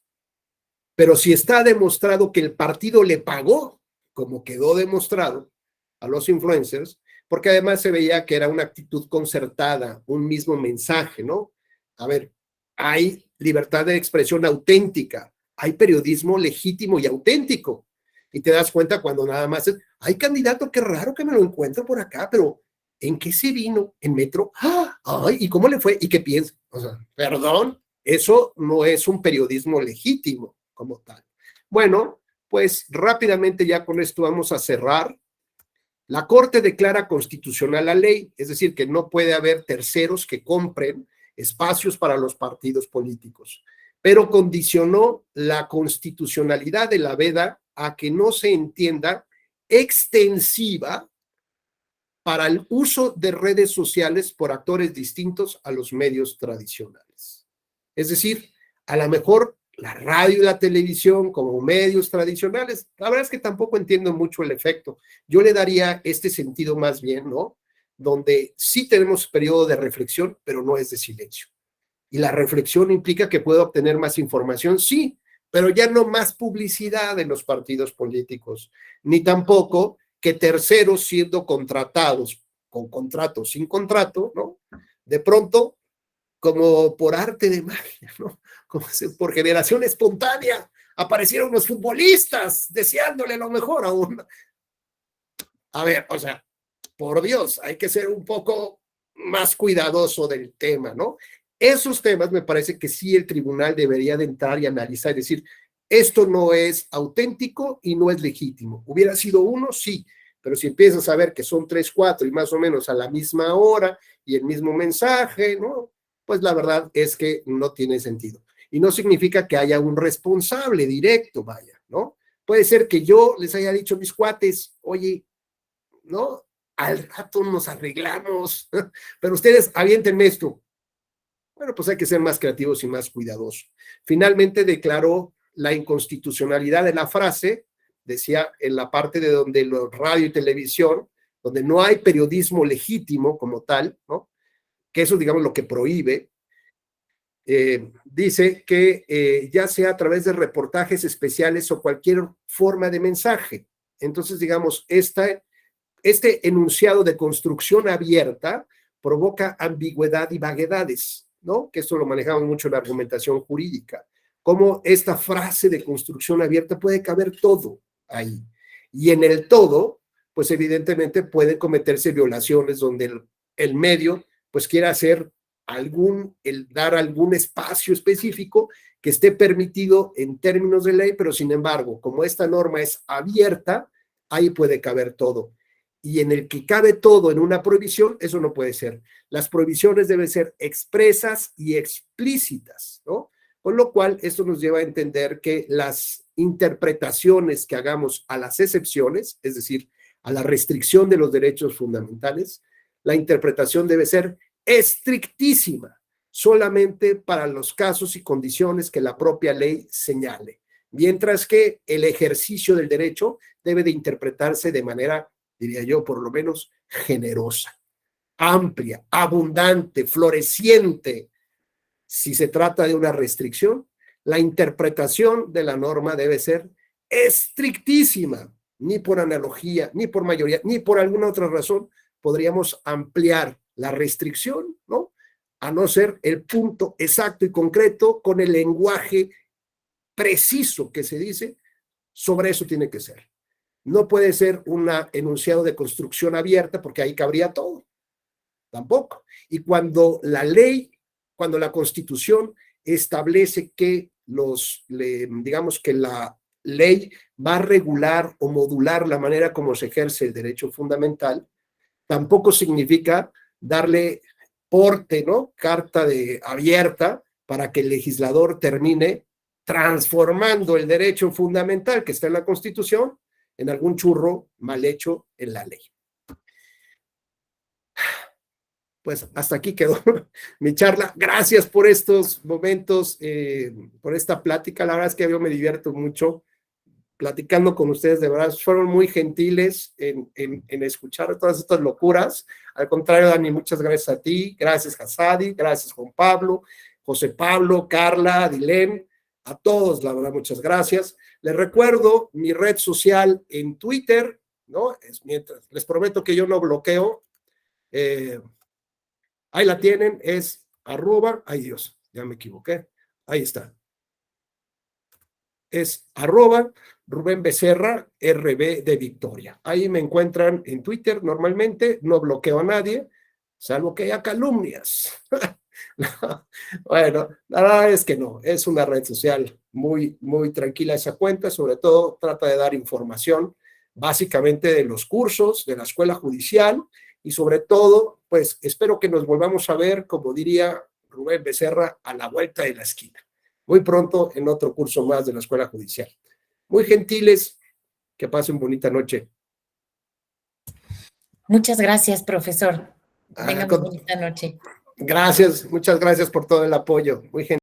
[SPEAKER 1] Pero si está demostrado que el partido le pagó, como quedó demostrado a los influencers, porque además se veía que era una actitud concertada, un mismo mensaje, ¿no? A ver, hay libertad de expresión auténtica, hay periodismo legítimo y auténtico, y te das cuenta cuando nada más es, hay candidato, qué raro que me lo encuentro por acá, pero ¿en qué se vino? ¿En metro? ¡Ay! ¿Y cómo le fue? ¿Y qué piensa? O sea, perdón, eso no es un periodismo legítimo como tal. Bueno, pues rápidamente ya con esto vamos a cerrar. La Corte declara constitucional la ley, es decir, que no puede haber terceros que compren espacios para los partidos políticos, pero condicionó la constitucionalidad de la veda a que no se entienda extensiva para el uso de redes sociales por actores distintos a los medios tradicionales. Es decir, a lo mejor la radio y la televisión como medios tradicionales, la verdad es que tampoco entiendo mucho el efecto. Yo le daría este sentido más bien, ¿no? Donde sí tenemos periodo de reflexión, pero no es de silencio. Y la reflexión implica que puedo obtener más información, sí, pero ya no más publicidad en los partidos políticos, ni tampoco que terceros siendo contratados con contrato, sin contrato, ¿no? De pronto, como por arte de magia, ¿no? Como por generación espontánea, aparecieron los futbolistas deseándole lo mejor a uno. A ver, o sea, por Dios, hay que ser un poco más cuidadoso del tema, ¿no? Esos temas me parece que sí el tribunal debería de entrar y analizar y decir, esto no es auténtico y no es legítimo. ¿Hubiera sido uno? Sí, pero si empiezas a ver que son 3, 4 y más o menos a la misma hora y el mismo mensaje, ¿no? Pues la verdad es que no tiene sentido. Y no significa que haya un responsable directo, vaya, ¿no? Puede ser que yo les haya dicho a mis cuates, oye, ¿no? Al rato nos arreglamos, pero ustedes aviéntenme esto. Bueno, pues hay que ser más creativos y más cuidadosos. Finalmente declaró la inconstitucionalidad de la frase, decía en la parte de donde los radio y televisión, donde no hay periodismo legítimo como tal, ¿no? Que eso, digamos, lo que prohíbe, dice que ya sea a través de reportajes especiales o cualquier forma de mensaje. Entonces, digamos, este enunciado de construcción abierta provoca ambigüedad y vaguedades, ¿no? Que esto lo manejamos mucho en la argumentación jurídica. Cómo esta frase de construcción abierta puede caber todo ahí. Y en el todo, pues evidentemente pueden cometerse violaciones donde el medio pues quiera hacer dar algún espacio específico que esté permitido en términos de ley, pero sin embargo, como esta norma es abierta, ahí puede caber todo. Y en el que cabe todo en una prohibición, eso no puede ser. Las prohibiciones deben ser expresas y explícitas, ¿no? Con lo cual, esto nos lleva a entender que las interpretaciones que hagamos a las excepciones, es decir, a la restricción de los derechos fundamentales, la interpretación debe ser estrictísima, solamente para los casos y condiciones que la propia ley señale, mientras que el ejercicio del derecho debe de interpretarse de manera, diría yo, por lo menos generosa, amplia, abundante, floreciente. Si se trata de una restricción, la interpretación de la norma debe ser estrictísima, ni por analogía, ni por mayoría, ni por alguna otra razón podríamos ampliar la restricción, ¿no? A no ser el punto exacto y concreto con el lenguaje preciso que se dice, sobre eso tiene que ser. No puede ser un enunciado de construcción abierta porque ahí cabría todo, tampoco. Y cuando la ley, cuando la Constitución establece que digamos que la ley va a regular o modular la manera como se ejerce el derecho fundamental, tampoco significa darle porte, ¿no? Carta abierta para que el legislador termine transformando el derecho fundamental que está en la Constitución en algún churro mal hecho en la ley. Pues hasta aquí quedó mi charla. Gracias por estos momentos, por esta plática. La verdad es que yo me divierto mucho platicando con ustedes, de verdad, fueron muy gentiles en escuchar todas estas locuras. Al contrario, Dani, muchas gracias a ti, gracias Hassadi, gracias Juan Pablo, José Pablo, Carla, Adilén, a todos, la verdad, muchas gracias. Les recuerdo mi red social en Twitter, ¿no? Les prometo que yo no bloqueo. Ahí la tienen, es @ ay Dios, ya me equivoqué, ahí está. Es @ Rubén Becerra, RB de Victoria. Ahí me encuentran en Twitter normalmente, no bloqueo a nadie, salvo que haya calumnias. Bueno, la verdad es que no, es una red social muy, muy tranquila esa cuenta, sobre todo trata de dar información básicamente de los cursos, de la escuela judicial y sobre todo, pues espero que nos volvamos a ver, como diría Rubén Becerra, a la vuelta de la esquina. Muy pronto en otro curso más de la escuela judicial. Muy gentiles, que pasen bonita noche.
[SPEAKER 8] Muchas gracias, profesor. Tenga muy bonita noche.
[SPEAKER 1] Gracias, muchas gracias por todo el apoyo. Muy gentil.